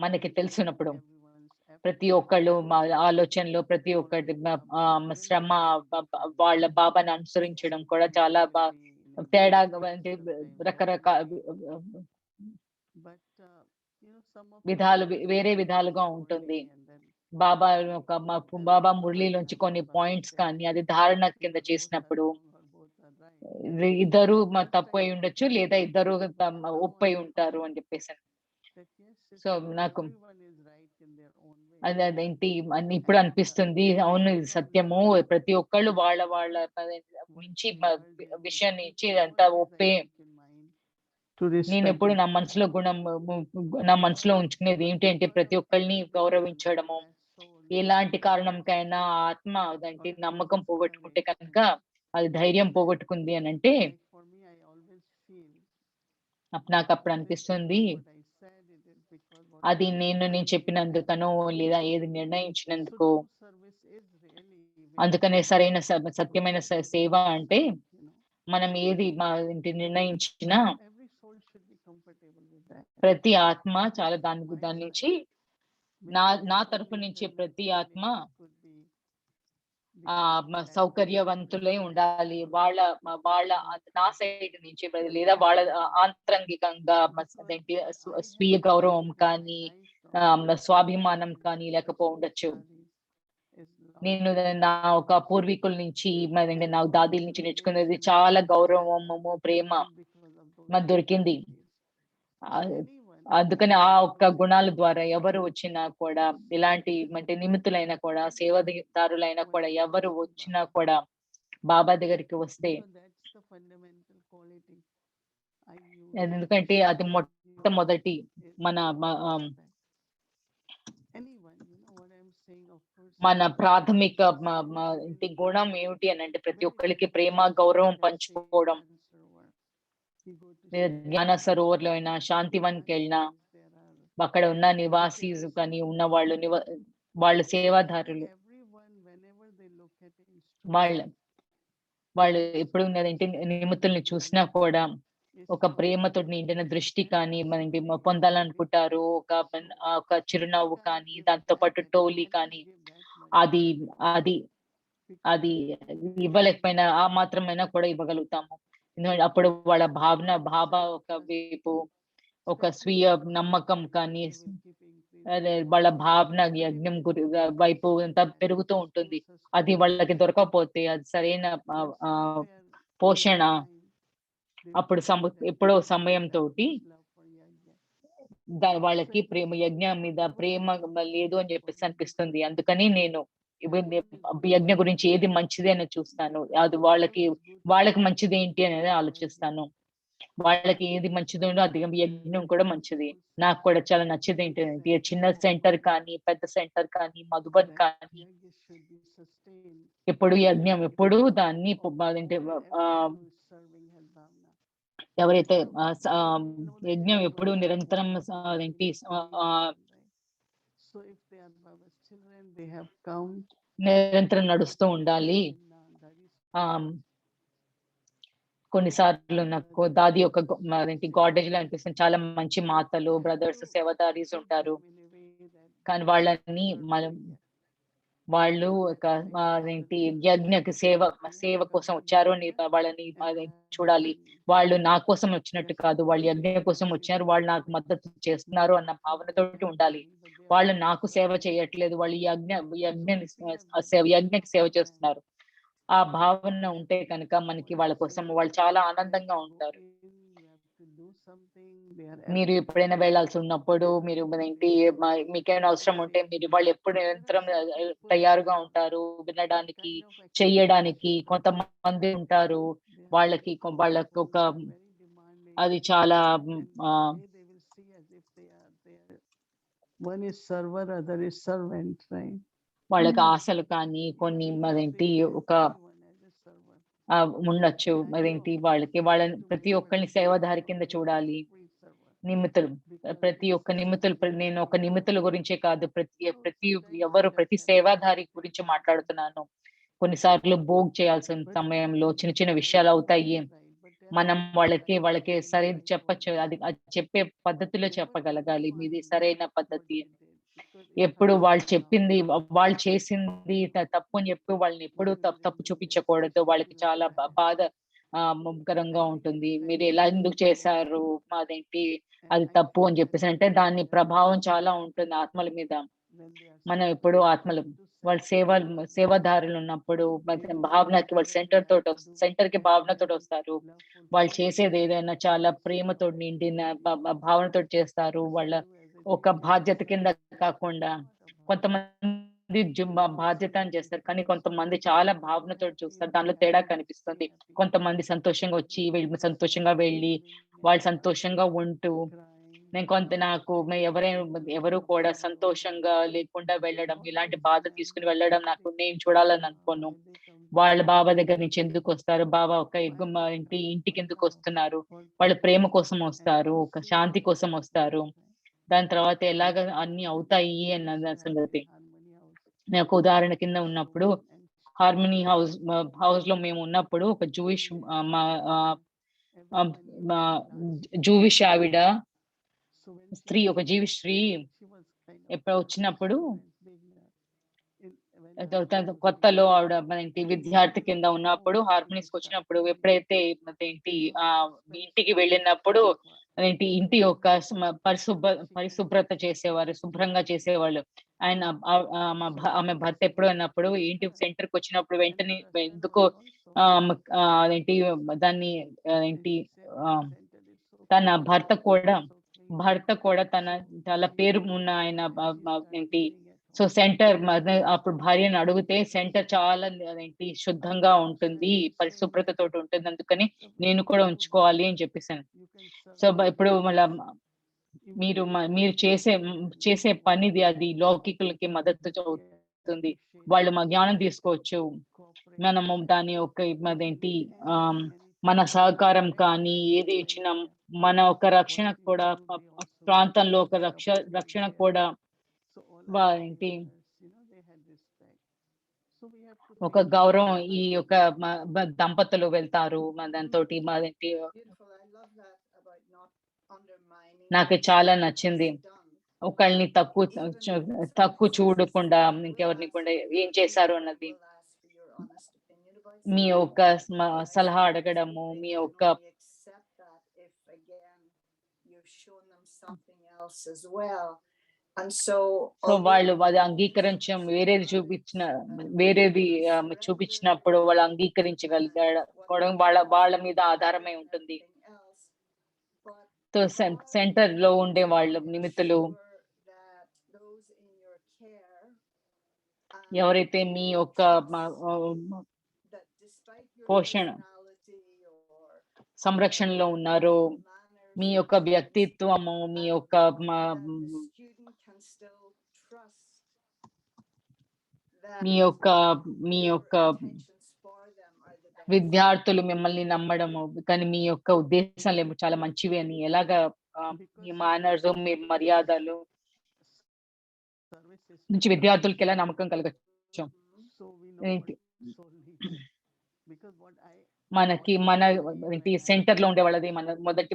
మనకి తెలిసినప్పుడు ప్రతి ఒక్కళ్ళు మా ఆలోచనలో ప్రతి ఒక్కటి శ్రమ వాళ్ళ బాబాని అనుసరించడం కూడా చాలా తేడా రకరకాల విధాలు వేరే విధాలుగా ఉంటుంది. బాబా మురళిలోంచి కొన్ని పాయింట్స్ కానీ అది ధారణ కింద చేసినప్పుడు ఇద్దరు తప్పు అయి ఉండొచ్చు లేదా ఇద్దరు ఒప్పు అయి ఉంటారు అని చెప్పేసి. సో నాకు అదేంటి ఇప్పుడు అనిపిస్తుంది, అవును ఇది సత్యము. ప్రతి ఒక్కళ్ళు వాళ్ళ నుంచి విషయం నుంచి ఇదంతా ఒప్పే. నేను ఎప్పుడు నా మనసులో ఉంచుకునేది ఏంటి అంటే ప్రతి ఒక్కరిని గౌరవించడము. ఎలాంటి కారణంకైనా ఆత్మ అదంటే నమ్మకం పోగొట్టుకుంటే కనుక అది ధైర్యం పోగొట్టుకుంది అని అంటే నాకు అప్పుడు అనిపిస్తుంది అది నేను చెప్పినందుకనో లేదా ఏది నిర్ణయించినందుకు. అందుకనే సరైన సత్యమైన సేవ అంటే మనం ఏది నిర్ణయించినా ప్రతి ఆత్మ చాలా దాని నుంచి నా తరఫు నుంచి ప్రతి ఆత్మ సౌకర్యవంతులై ఉండాలి. వాళ్ళ నా సైడ్ నుంచి లేదా వాళ్ళ ఆంతరంగికంగా అదేంటి స్వీయ గౌరవం కానీ స్వాభిమానం కానీ లేకపో ఉండొచ్చు. నేను నా ఒక పూర్వీకుల నుంచి నా దాదీల నుంచి నేర్చుకునేది చాలా గౌరవము ప్రేమ మాకు దొరికింది. అందుకని ఆ ఒక్క గుణాల ద్వారా ఎవరు వచ్చినా కూడా ఇలాంటి నిమిత్తులైనా కూడా సేవాదారులైనా కూడా ఎవరు వచ్చినా కూడా బాబా దగ్గరికి వస్తే, ఎందుకంటే అది మొట్టమొదటి మన ప్రాథమిక గుణం ఏమిటి అని అంటే ప్రతి ఒక్కరికి ప్రేమ గౌరవం పంచుకోవడం. జ్ఞాన సరోవర్లో అయినా శాంతివన్కి వెళ్ళినా అక్కడ ఉన్న నివాసీస్ కానీ ఉన్న వాళ్ళు సేవాదారులు వాళ్ళు ఎప్పుడు ఉన్నదంటే నిమిత్తుల్ని చూసినా కూడా ఒక ప్రేమతో నిండిన దృష్టి కానీ మనకి పొందాలనుకుంటారు. ఒక చిరునవ్వు కానీ దాంతో పాటు టోలీ కానీ అది అది అది ఇవ్వలేకపోయినా ఆ మాత్రమైనా కూడా ఇవ్వగలుగుతాము. అప్పుడు వాళ్ళ భావ ఒక వైపు ఒక స్వీయ నమ్మకం కానీ అదే వాళ్ళ భావన యజ్ఞం వైపు అంతా పెరుగుతూ ఉంటుంది. అది వాళ్ళకి దొరకకపోతే అది సరైన పోషణ అప్పుడు ఎప్పుడో సమయంతో వాళ్ళకి యజ్ఞం మీద ప్రేమ లేదు అని చెప్పేసి అనిపిస్తుంది. అందుకని నేను యజ్ఞ గురించి ఏది మంచిది అని చూస్తాను. అది వాళ్ళకి మంచిది ఏంటి అనేది ఆలోచిస్తాను. వాళ్ళకి ఏది మంచిది ఉండో అది యజ్ఞం కూడా మంచిది. నాకు కూడా చాలా నచ్చేది ఏంటంటే చిన్న సెంటర్ కానీ పెద్ద సెంటర్ కానీ మధుబన్ కానీ ఎప్పుడు యజ్ఞం ఎప్పుడు దాన్ని ఎవరైతే యజ్ఞం ఎప్పుడు నిరంతరం నిరంతరం నడుస్తూ ఉండాలి. కొన్నిసార్లు నాకు దాది ఒక గాడేజ్ లో అనిపిస్తుంది. చాలా మంచి మాతలు బ్రదర్స్ సేవదారీస్ ఉంటారు, కానీ వాళ్ళని వాళ్ళు ఒక అదేంటి యజ్ఞకి సేవ కోసం వచ్చారు అని వాళ్ళని చూడాలి. వాళ్ళు నా కోసం వచ్చినట్టు కాదు. వాళ్ళు యజ్ఞం కోసం వచ్చారు. వాళ్ళు నాకు మద్దతు చేస్తున్నారు అన్న భావనతోటి ఉండాలి. వాళ్ళు నాకు సేవ చేయట్లేదు. వాళ్ళు యజ్ఞకి సేవ చేస్తున్నారు. ఆ భావన ఉంటే కనుక మనకి వాళ్ళ కోసం వాళ్ళు చాలా ఆనందంగా ఉంటారు. మీరు ఎప్పుడైనా వెళ్ళాల్సి ఉన్నప్పుడు మీరు ఏంటి మీకేమైనా అవసరం ఉంటే మీరు వాళ్ళు ఎప్పుడు నిరంతరం తయారుగా ఉంటారు వినడానికి, చెయ్యడానికి. కొంతమంది ఉంటారు వాళ్ళకి వాళ్ళకి ఒక అది చాలా ఆహ్, One is server, other is servant, right? వాళ్ళకి ఆశలు కానీ కొన్ని అదేంటి ఒక Everyone as a servant. ఉండొచ్చు. అదేంటి వాళ్ళని ప్రతి ఒక్కరిని సేవాదారి కింద చూడాలి. Free servant. నిమిత్తులు ప్రతి ఒక్క నిమిత్తులు నేను ఒక నిమిత్తుల గురించే కాదు ప్రతి ప్రతి సేవాదారి గురించి మాట్లాడుతున్నాను. కొన్నిసార్లు భోగ్ చేయాల్సిన సమయంలో చిన్న చిన్న విషయాలు అవుతాయి. మనం వాళ్ళకి సరైనది చెప్పొచ్చు. అది చెప్పే పద్ధతిలో చెప్పగలగాలి. మీది సరైన పద్ధతి అని. ఎప్పుడు వాళ్ళు చెప్పింది వాళ్ళు చేసింది తప్పు అని చెప్పి వాళ్ళని ఎప్పుడు తప్పు చూపించకూడదు. వాళ్ళకి చాలా బాధ ముకరంగా ఉంటుంది. మీరు ఎలా ఎందుకు చేశారు? అదేంటి అది తప్పు అని చెప్పేసి అంటే దాని ప్రభావం చాలా ఉంటుంది ఆత్మల మీద. మనం ఎప్పుడు ఆత్మలు వాళ్ళ సేవాదారులు ఉన్నప్పుడు భావనకి వాళ్ళు సెంటర్‌కి భావనతోటి వస్తారు. వాళ్ళు చేసేది ఏదైనా చాలా ప్రేమతో నిండిన భావనతోటి చేస్తారు. వాళ్ళ ఒక బాధ్యత కింద కాకుండా కొంతమంది బాధ్యత అని చేస్తారు. కానీ కొంతమంది చాలా భావనతోటి చూస్తారు. దానిలో తేడా కనిపిస్తుంది. కొంతమంది సంతోషంగా వచ్చి సంతోషంగా వెళ్ళి వాళ్ళు సంతోషంగా ఉంటూ నాకు ఎవరు కూడా సంతోషంగా లేకుండా వెళ్ళడం, ఇలాంటి బాధ తీసుకొని వెళ్ళడం నేను చూడాలని అనుకోను. వాళ్ళ బాబా దగ్గర నుంచి ఎందుకొస్తారు? బాబా ఒక ఇంటికి ఎందుకొస్తున్నారు? వాళ్ళు ప్రేమ కోసం వస్తారు. ఒక శాంతి కోసం వస్తారు. దాని తర్వాత ఎలాగ అన్నీ అవుతాయి అన్న సంగతి. నేను ఒక ఉదాహరణ కింద ఉన్నప్పుడు హార్మనీ హౌస్‌లో మేము ఉన్నప్పుడు ఒక జూవిష్ ఆవిడ స్త్రీ ఒక జీవిష్ స్త్రీ ఎప్పుడు వచ్చినప్పుడు కొత్తలో ఆవిడ విద్యార్థి కింద ఉన్నప్పుడు హార్మోనీస్‌కి వచ్చినప్పుడు ఎప్పుడైతే ఇంటికి వెళ్ళినప్పుడు ఇంటి యొక్క పరిశుభ్రత చేసేవారు, శుభ్రంగా చేసేవాళ్ళు. ఆయన ఆమె భర్త ఎప్పుడు అన్నప్పుడు ఇంటి సెంటర్‌కి వచ్చినప్పుడు వెంటనే ఎందుకో దాన్ని ఆహ్, తన భర్త కూడా చాలా పేరు ఉన్న ఆయన సో సెంటర్ అప్పుడు భార్యను అడిగితే సెంటర్ చాలా శుద్ధంగా ఉంటుంది, పరిశుభ్రతతోటి ఉంటుంది. అందుకని నేను కూడా ఉంచుకోవాలి అని చెప్పేసాను. సో ఇప్పుడు మళ్ళా మీరు చేసే పనిది అది లౌకికులకి మద్దతు అవుతుంది. వాళ్ళు జ్ఞానం తీసుకోవచ్చు. మనము దాని యొక్క మన సహకారం కానీ ఏది ఇచ్చినా మన ఒక రక్షణ కూడా ప్రాంతంలో ఒక రక్షణ కూడా ఏంటి ఒక గౌరవం ఈ యొక్క దంపతులు వెళ్తారు. దాంతోటి మాదేంటి Beautiful. I love that about not undermining నాకు చాలా నచ్చింది. what's done. ఒకళ్ళని తక్కువ చూడకుండా ఇంకెవరిని కూడా ఏం చేశారు అన్నది. Will ask for your honest opinion about me something. యొక్క సలహా అడగడము, మీ They యొక్క can only accept that if again you've shown them something else as well. And so వాళ్ళు అది వేరేది చూపించినప్పుడు వాళ్ళు అంగీకరించగలిగడం వాళ్ళ మీద ఆధారమై ఉంటుంది. సెంటర్ లో ఉండే వాళ్ళ నిమిత్తులు ఎవరైతే మీ యొక్క పోషణ సంరక్షణలో ఉన్నారో, మీ యొక్క వ్యక్తిత్వము, మీ యొక్క మీ యొక్క విద్యార్థులు మిమ్మల్ని నమ్మడము, కానీ మీ యొక్క ఉద్దేశాలు చాలా మంచివి అని ఎలాగా మీ మేనర్స్, మీ మర్యాదలు నుంచి విద్యార్థులకి ఎలా నమ్మకం కలగచ్చు. మన సెంటర్ లో ఉండే వాళ్ళది మొదటి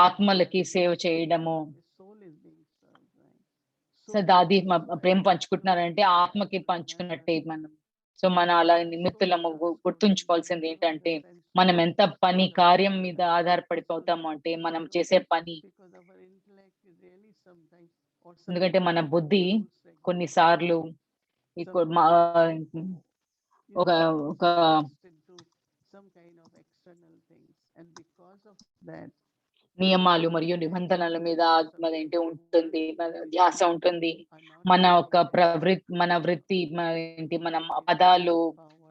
ఆత్మలకి సేవ చేయడము, సో దాది ప్రేమ పంచుకుంటున్నారంటే ఆత్మకి పంచుకున్నట్టే మనం. సో మన అలా నిమిత్తులము గుర్తుంచుకోవాల్సింది ఏంటంటే మనం ఎంత పని కార్యం మీద ఆధారపడిపోతాము అంటే మనం చేసే పని. ఎందుకంటే మన బుద్ధి కొన్నిసార్లు ఒక ఒక నియమాలు మరియు నిబంధనల మీద ఏంటి ఉంటుంది, ధ్యాస ఉంటుంది. మన వృత్తి ఏంటి మన పదాలు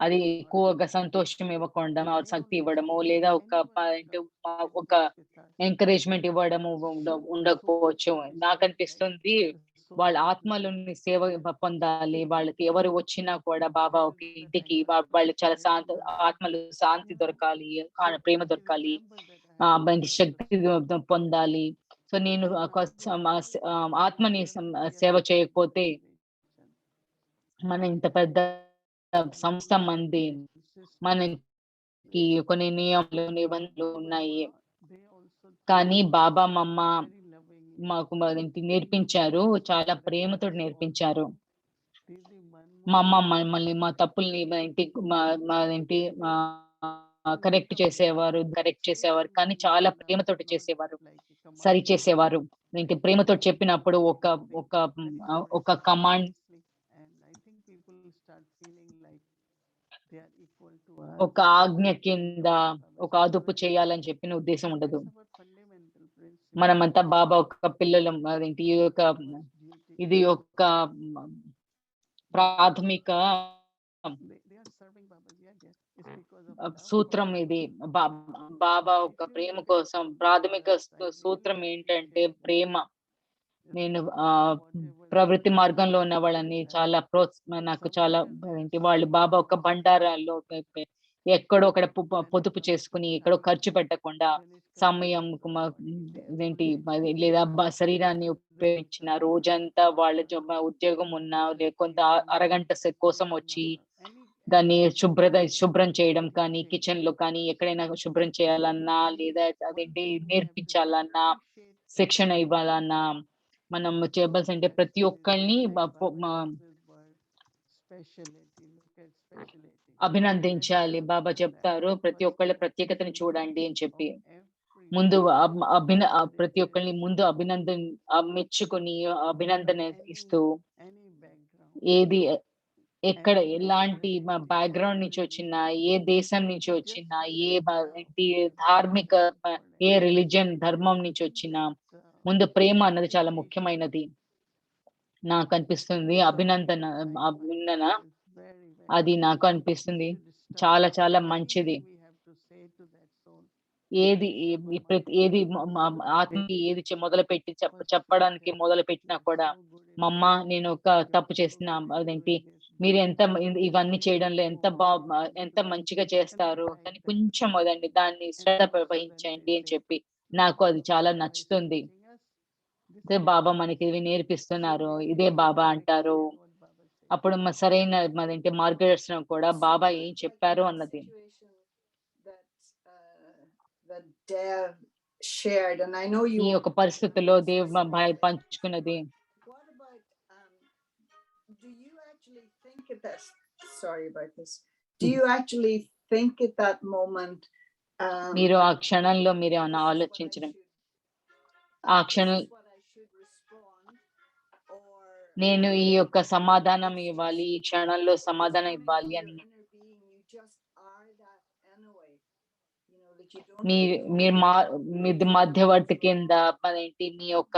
అది ఎక్కువగా సంతోషం ఇవ్వకుండా శక్తి ఇవ్వడము, లేదా ఒక ఎంకరేజ్మెంట్ ఇవ్వడము ఉండకపోవచ్చు. నాకు అనిపిస్తుంది వాళ్ళ ఆత్మలని సేవ పొందాలి. వాళ్ళకి ఎవరు వచ్చినా కూడా బాబా ఒక ఇంటికి వాళ్ళు చాలా ఆత్మలు శాంతి దొరకాలి, ప్రేమ దొరకాలి, మంచి శక్తి పొందాలి. సో నేను ఆత్మని సేవ చేయకపోతే మన ఇంత పెద్ద సంస్థ మంది మనకి కొన్ని నియమాలు నిబంధనలు ఉన్నాయి. కానీ బాబా మమ్మ మాకు నేర్పించారు, చాలా ప్రేమతో నేర్పించారు. మా అమ్మ మమ్మల్ని మా తప్పుల్ని కరెక్ట్ చేసేవారు కానీ చాలా ప్రేమతోటి చేసేవారు, సరి చేసేవారు. ప్రేమతో చెప్పినప్పుడు ఒక కమాండ్, ఒక ఆజ్ఞ కింద ఒక అదుపు చేయాలని చెప్పిన ఉద్దేశం ఉండదు. మనమంతా బాబా ఒక పిల్లలు. ఇది ఒక ప్రాథమిక సూత్రం. ఇది బాబా ఒక ప్రేమ కోసం ప్రాథమిక సూత్రం ఏంటంటే ప్రేమ. నేను ప్రవృత్తి మార్గంలో ఉన్న వాళ్ళని చాలా నాకు చాలా వాళ్ళు బాబా ఒక బండారాల్లో ఎక్కడో అక్కడ పొదుపు చేసుకుని ఎక్కడో ఖర్చు పెట్టకుండా సమయం లేదా శరీరాన్ని ఉపయోగించిన రోజంతా వాళ్ళ ఉద్యోగం ఉన్నా కొంత అరగంట కోసం వచ్చి దాన్ని శుభ్రం చేయడం కానీ, కిచెన్ లో కానీ ఎక్కడైనా శుభ్రం చేయాలన్నా, లేదా అదేంటి నేర్పించాలన్నా, శిక్షణ ఇవ్వాలన్నా మనం చేయవలసింటే ప్రతి ఒక్కరిని అభినందించాలి. బాబా చెప్తారు ప్రతి ఒక్కళ్ళ ప్రత్యేకతని చూడండి అని చెప్పి. ముందు ప్రతి ఒక్కరిని ముందు మెచ్చుకొని అభినందన ఇస్తూ, ఏది ఎక్కడ ఎలాంటి బ్యాక్గ్రౌండ్ నుంచి వచ్చినా, ఏ దేశం నుంచి వచ్చినా, ధార్మిక ఏ రిలీజియన్ ధర్మం నుంచి వచ్చినా ముందు ప్రేమ అన్నది చాలా ముఖ్యమైనది. నాకు అనిపిస్తుంది అభినందన అది నాకు అనిపిస్తుంది చాలా చాలా మంచిది. ఏది ఆత్మకి ఏది మొదలుపెట్టి చెప్పడానికి మొదలు పెట్టినా కూడా, మమ్మ నేను ఒక తప్పు చేస్తున్నా, మీరు ఇవన్నీ చేయడంలో ఎంత మంచిగా చేస్తారు కానీ కొంచెం అదండి దాన్ని శ్రద్ధ వహించండి అని చెప్పి నాకు అది చాలా నచ్చుతుంది. బాబా మనకి ఇవి నేర్పిస్తున్నారు, ఇదే బాబా అంటారు. అప్పుడు సరైన మార్గదర్శనం కూడా బాబా ఏం చెప్పారు అన్నది. ఈ ఒక పరిస్థితిలో దేవ్ భాయ్ పంచుకున్నది. మీరు ఆ క్షణంలో మీరు ఏమన్నా ఆలోచించడం, ఆ క్షణం నేను ఈ యొక్క సమాధానం ఇవ్వాలి, ఈ క్షణంలో సమాధానం ఇవ్వాలి అని మీరు మధ్యవర్తి కింద మీ యొక్క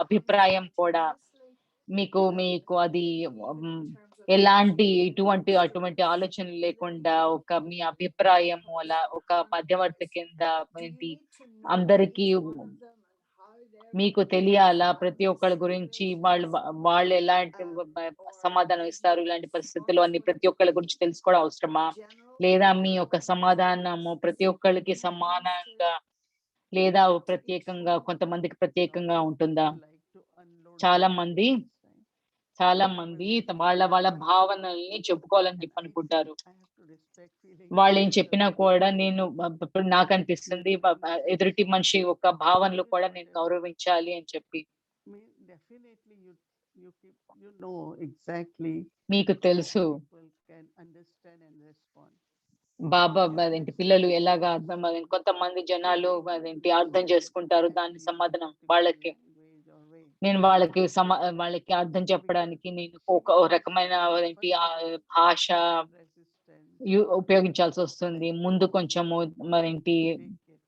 అభిప్రాయం కూడా మీకు అది ఎలాంటి అటువంటి ఆలోచన లేకుండా మీ అభిప్రాయం అలా ఒక మధ్యవర్తి కింద అందరికీ మీకు తెలియాలా ప్రతి ఒక్కరి గురించి, వాళ్ళు ఎలాంటి సమాధానం ఇస్తారు ఇలాంటి పరిస్థితుల్లో అని ప్రతి ఒక్కరి గురించి తెలుసుకోవడం అవసరమా? లేదా మీ యొక్క సమాధానము ప్రతి ఒక్కరికి సమానంగా లేదా ప్రత్యేకంగా కొంతమందికి ప్రత్యేకంగా ఉంటుందా? చాలా మంది వాళ్ళ భావనల్ని చెప్పుకోవాలని చెప్పి అనుకుంటారు. వాళ్ళు ఏం చెప్పినా కూడా నేను నాకు అనిపిస్తుంది ఎదుటి మనిషి యొక్క భావనలు కూడా నేను గౌరవించాలి అని చెప్పి. you know exactly మీకు how తెలుసు people can understand and respond. Baba Yeah, అదేంటి that's పిల్లలు very ఎలాగా nice. అర్థం కొంతమంది జనాలు People అదేంటి don't అర్థం know చేసుకుంటారు దాని exactly what సమాధానం particular వాళ్ళకి language or way. నేను వాళ్ళకి వాళ్ళకి అర్థం చెప్పడానికి నేను ఒక రకమైన అదేంటి భాష Resistance ఉపయోగించాల్సి వస్తుంది. ముందు కొంచెము మరేంటి take it.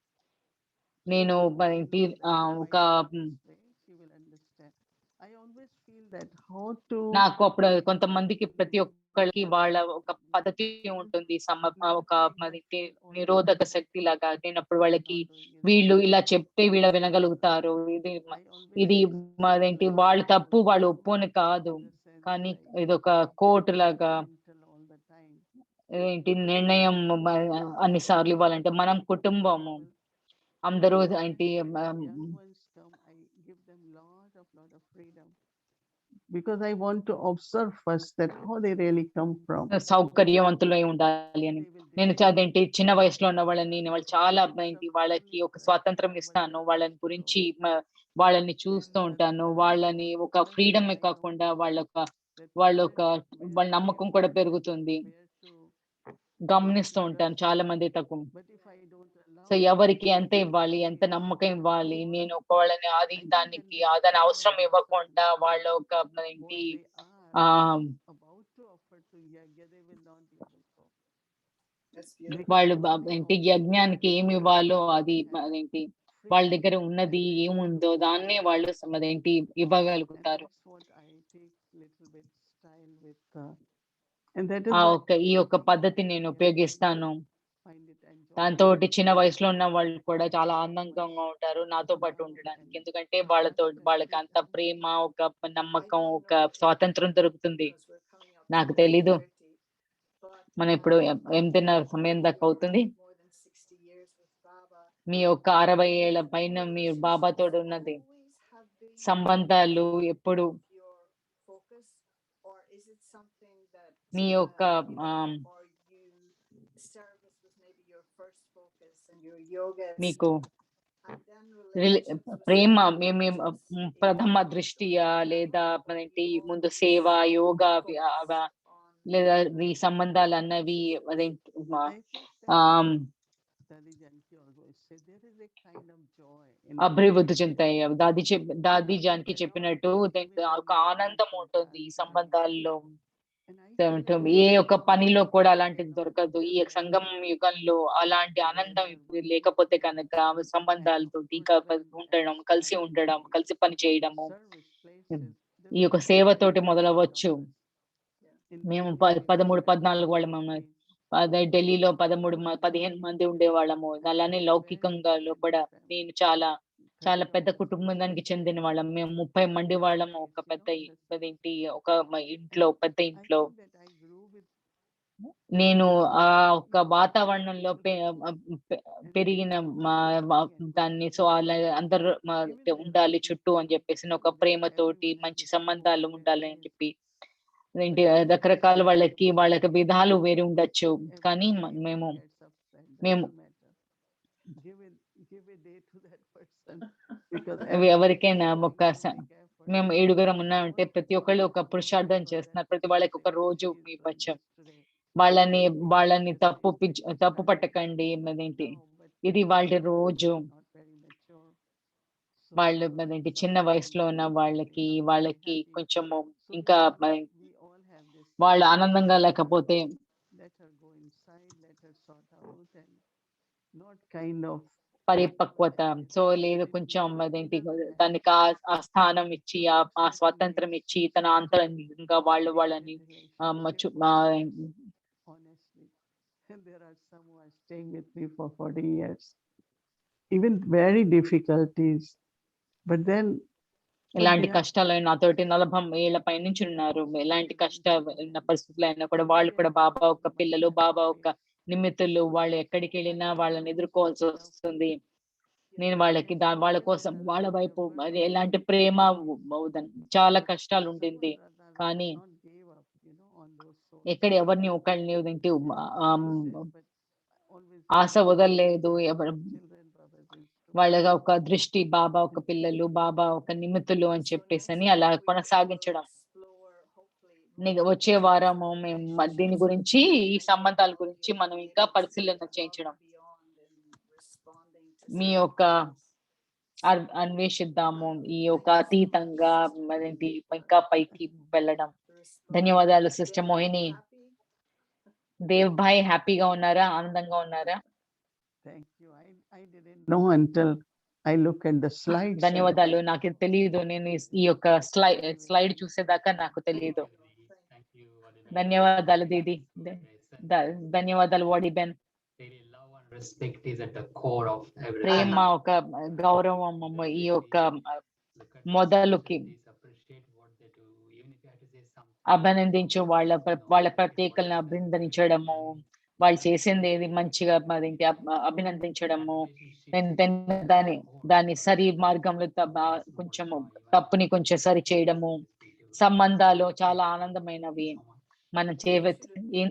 నేను So మరేంటి you know that ఒక by this way, she will understand. I always feel that how to నాకు అప్పుడు కొంతమందికి ప్రతి ఒక్కళ్ళకి వాళ్ళ ఒక పద్ధతి ఉంటుంది. ఒక మరేంటి నిరోధక శక్తి లాగా. నేను అప్పుడు వాళ్ళకి వీళ్ళు ఇలా చెప్తే వీళ్ళు వినగలుగుతారు. ఇది మరేంటి వాళ్ళ తప్పు వాళ్ళు ఒప్పుని కాదు. కానీ ఇదొక కోర్టు లాగా ఏంటి నిర్ణయం అన్ని సార్లు ఇవ్వాలంటే మనం కుటుంబము అందరూ ఏంటి young ones come, I give them lot of freedom because I want to observe first that how they really come from. సౌకర్యవంతులై ఉండాలి అని. They will నేను decide అదేంటి చిన్న వయసులో ఉన్న వాళ్ళని నేను వాళ్ళు చాలా ఏంటి some వాళ్ళకి always ఒక స్వాతంత్రం ఇస్తాను. వాళ్ళని గురించి వాళ్ళని చూస్తూ ఉంటాను. వాళ్ళని ఒక ఫ్రీడమే కాకుండా వాళ్ళొక వాళ్ళ నమ్మకం కూడా పెరుగుతుంది. గమనిస్తూ ఉంటాను చాలా మంది తక్కువ. but if I don't allow so ఎవరికి ఎంత ఇవ్వాలి, ఎంత నమ్మకం ఇవ్వాలి, నేను ఒక వాళ్ళని దానికి దాని అవసరం ఇవ్వకుండా వాళ్ళ ఒక ఏంటి about to offer to Yagya, they will not be able to. That's beautiful. వాళ్ళు ఏంటి యజ్ఞానికి ఏమి ఇవ్వాలో అదేంటి వాళ్ళ దగ్గర ఉన్నది ఏముందో దాన్నే వాళ్ళు అదేంటి ఇవ్వగలుగుతారు. That's what I take little bit style with, and that is ఈ యొక్క పద్ధతి నేను ఉపయోగిస్తాను. find it enjoyable. దాంతో చిన్న వయసులో ఉన్న వాళ్ళు కూడా చాలా ఆనందంగా ఉంటారు నాతో పాటు ఉండడానికి. ఎందుకంటే వాళ్ళకి అంత ప్రేమ, ఒక నమ్మకం, ఒక స్వాతంత్రం దొరుకుతుంది. Because we're coming up నాకు to తెలీదు 9:30, but మనం ఇప్పుడు 8:30 సమయం దాకా అవుతుంది. more than 60 years with Baba. మీ యొక్క 60 ఏళ్ల పైన మీ బాబాతో ఉన్నది Always have been సంబంధాలు ఎప్పుడు your focus, or is it something that మీ యొక్క or you service was maybe your first focus and your yoga is మీకు and then relationships was Prema something మేము that was in ప్రథమ your దృష్టియా లేదా or ఏంటి you ముందు always సేవ, yoga focused on లేదా ఈ సంబంధాలు అన్నవి అదేంటి I think am, Dadi Janki always say there is a kind of joy in అభివృద్ధి చెందుతాయి. దాది జాన్కి చెప్పినట్టు ఒక ఆనందం ఉంటుంది ఈ సంబంధాల్లో. and I feel ఏ ఒక్క పనిలో కూడా అలాంటిది దొరకదు. ఈ సంగమ యుగంలో అలాంటి ఆనందం లేకపోతే కనుక సంబంధాలతో ఇంకా ఉండడం, కలిసి ఉండడం, కలిసి పని చేయడము service places, ఈ యొక్క సేవతోటి మొదలవచ్చు. మేము 13, 14 వాళ్ళము. అదే ఢిల్లీలో 15 మంది ఉండేవాళ్ళము. అలానే లౌకికంగా కూడా నేను చాలా పెద్ద కుటుంబానికి చెందిన వాళ్ళం. మేము 30 మంది వాళ్ళము. ఒక పెద్ద ఒక ఇంట్లో పెద్ద I ఇంట్లో. think that I grew with నేను ఒక వాతావరణంలో పెరిగిన దాన్ని సో అలా అందరూ ఉండాలి చుట్టూ అని చెప్పేసి ఒక ప్రేమతోటి మంచి సంబంధాలు ఉండాలి అని చెప్పి ఏంటి రకరకాల వాళ్ళకి విధాలు వేరు ఉండొచ్చు. కానీ మేము మేము give a day to that person because ఎవరికైనా మేము 7గురం ఉన్నామంటే ప్రతి ఒక్కళ్ళు ఒక పురుషార్థం చేస్తున్నారు. ప్రతి వాళ్ళకి ఒక రోజు ఇవ్వచ్చు. వాళ్ళని తప్పు పట్టకండి. అదేంటి ఇది వాళ్ళ రోజు. వాళ్ళు అదేంటి చిన్న వయసులో ఉన్న వాళ్ళకి కొంచెము ఇంకా వాళ్ళు ఆనందంగా లేకపోతే let her go inside, let her sort out and not kind of పరిపక్వత సో లేదు కొంచెం అదేంటి దానికి ఆ స్థానం ఇచ్చి ఆ స్వాతంత్రం ఇచ్చి తన ఆంతరంగికంగా వాళ్ళని honestly. And there are some who are staying with me for 40 years, even very difficulties. But then ఎలాంటి కష్టాలు నాతోటి 40 ఏళ్ల పై నుంచి ఉన్నారు. ఎలాంటి కష్ట పరిస్థితులు అయినా కూడా వాళ్ళు కూడా బాబా ఒక పిల్లలు, బాబా ఒక నిమిత్తులు. వాళ్ళు ఎక్కడికి వెళ్ళినా వాళ్ళని ఎదుర్కోవాల్సి వస్తుంది. నేను వాళ్ళకి వాళ్ళ కోసం వాళ్ళ వైపు అది ఎలాంటి ప్రేమ చాలా కష్టాలు ఉండింది. కానీ ఎక్కడ ఎవరిని ఒకళ్ళని ఆశ వదలలేదు. వాళ్ళగా ఒక దృష్టి, బాబా ఒక పిల్లలు, బాబా ఒక నిమిత్తులు అని చెప్పేసి అని అలా కొనసాగించడం. వచ్చే వారము మేము దీని గురించి, ఈ సంబంధాల గురించి మనం ఇంకా పరిశీలన చేయించడం. మీ యొక్క అన్వేషిద్దాము ఈ యొక్క అతీతంగా మరేంటి ఇంకా పైకి వెళ్ళడం. ధన్యవాదాలు సిస్టర్ మోహిని. దేవ్ భాయ్ హ్యాపీగా ఉన్నారా? ఆనందంగా ఉన్నారా? Thank you. I didn't know until I look at the slides. ధన్యవాదాలు. నాకు తెలియదు. నేను ఈ యొక్క స్లైడ్ చూసేదాకా నాకు తెలియదు. ధన్యవాదాలు దీది. ధన్యవాదాలు వాడిబెన్. Respect is at the core of everything. ప్రేమ ఒక గౌరవం ఈ యొక్క మొదలుకి అభినందించు వాళ్ళ ప్రత్యేకలను అభినందించడము, వాళ్ళు చేసింది ఏది మంచిగా మరింటి అభినందించడము, దాని సరి మార్గంలో కొంచెము తప్పుని కొంచెం సరి చేయడము. సంబంధాలు చాలా ఆనందమైనవి. మనం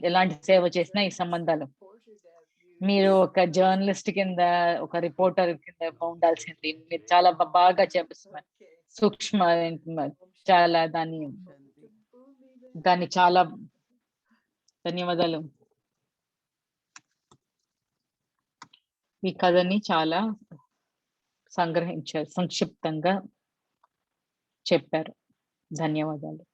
ఎలాంటి సేవ చేసినా ఈ సంబంధాలు. మీరు ఒక జర్నలిస్ట్ కింద, ఒక రిపోర్టర్ కింద ఉండాల్సింది. మీరు చాలా బాగా చెప్పిస్తున్నారు. సూక్ష్మ చాలా దాన్ని చాలా ధన్యవాదాలు. ఈ కథని చాలా సంక్షిప్తంగా చెప్పారు. ధన్యవాదాలు.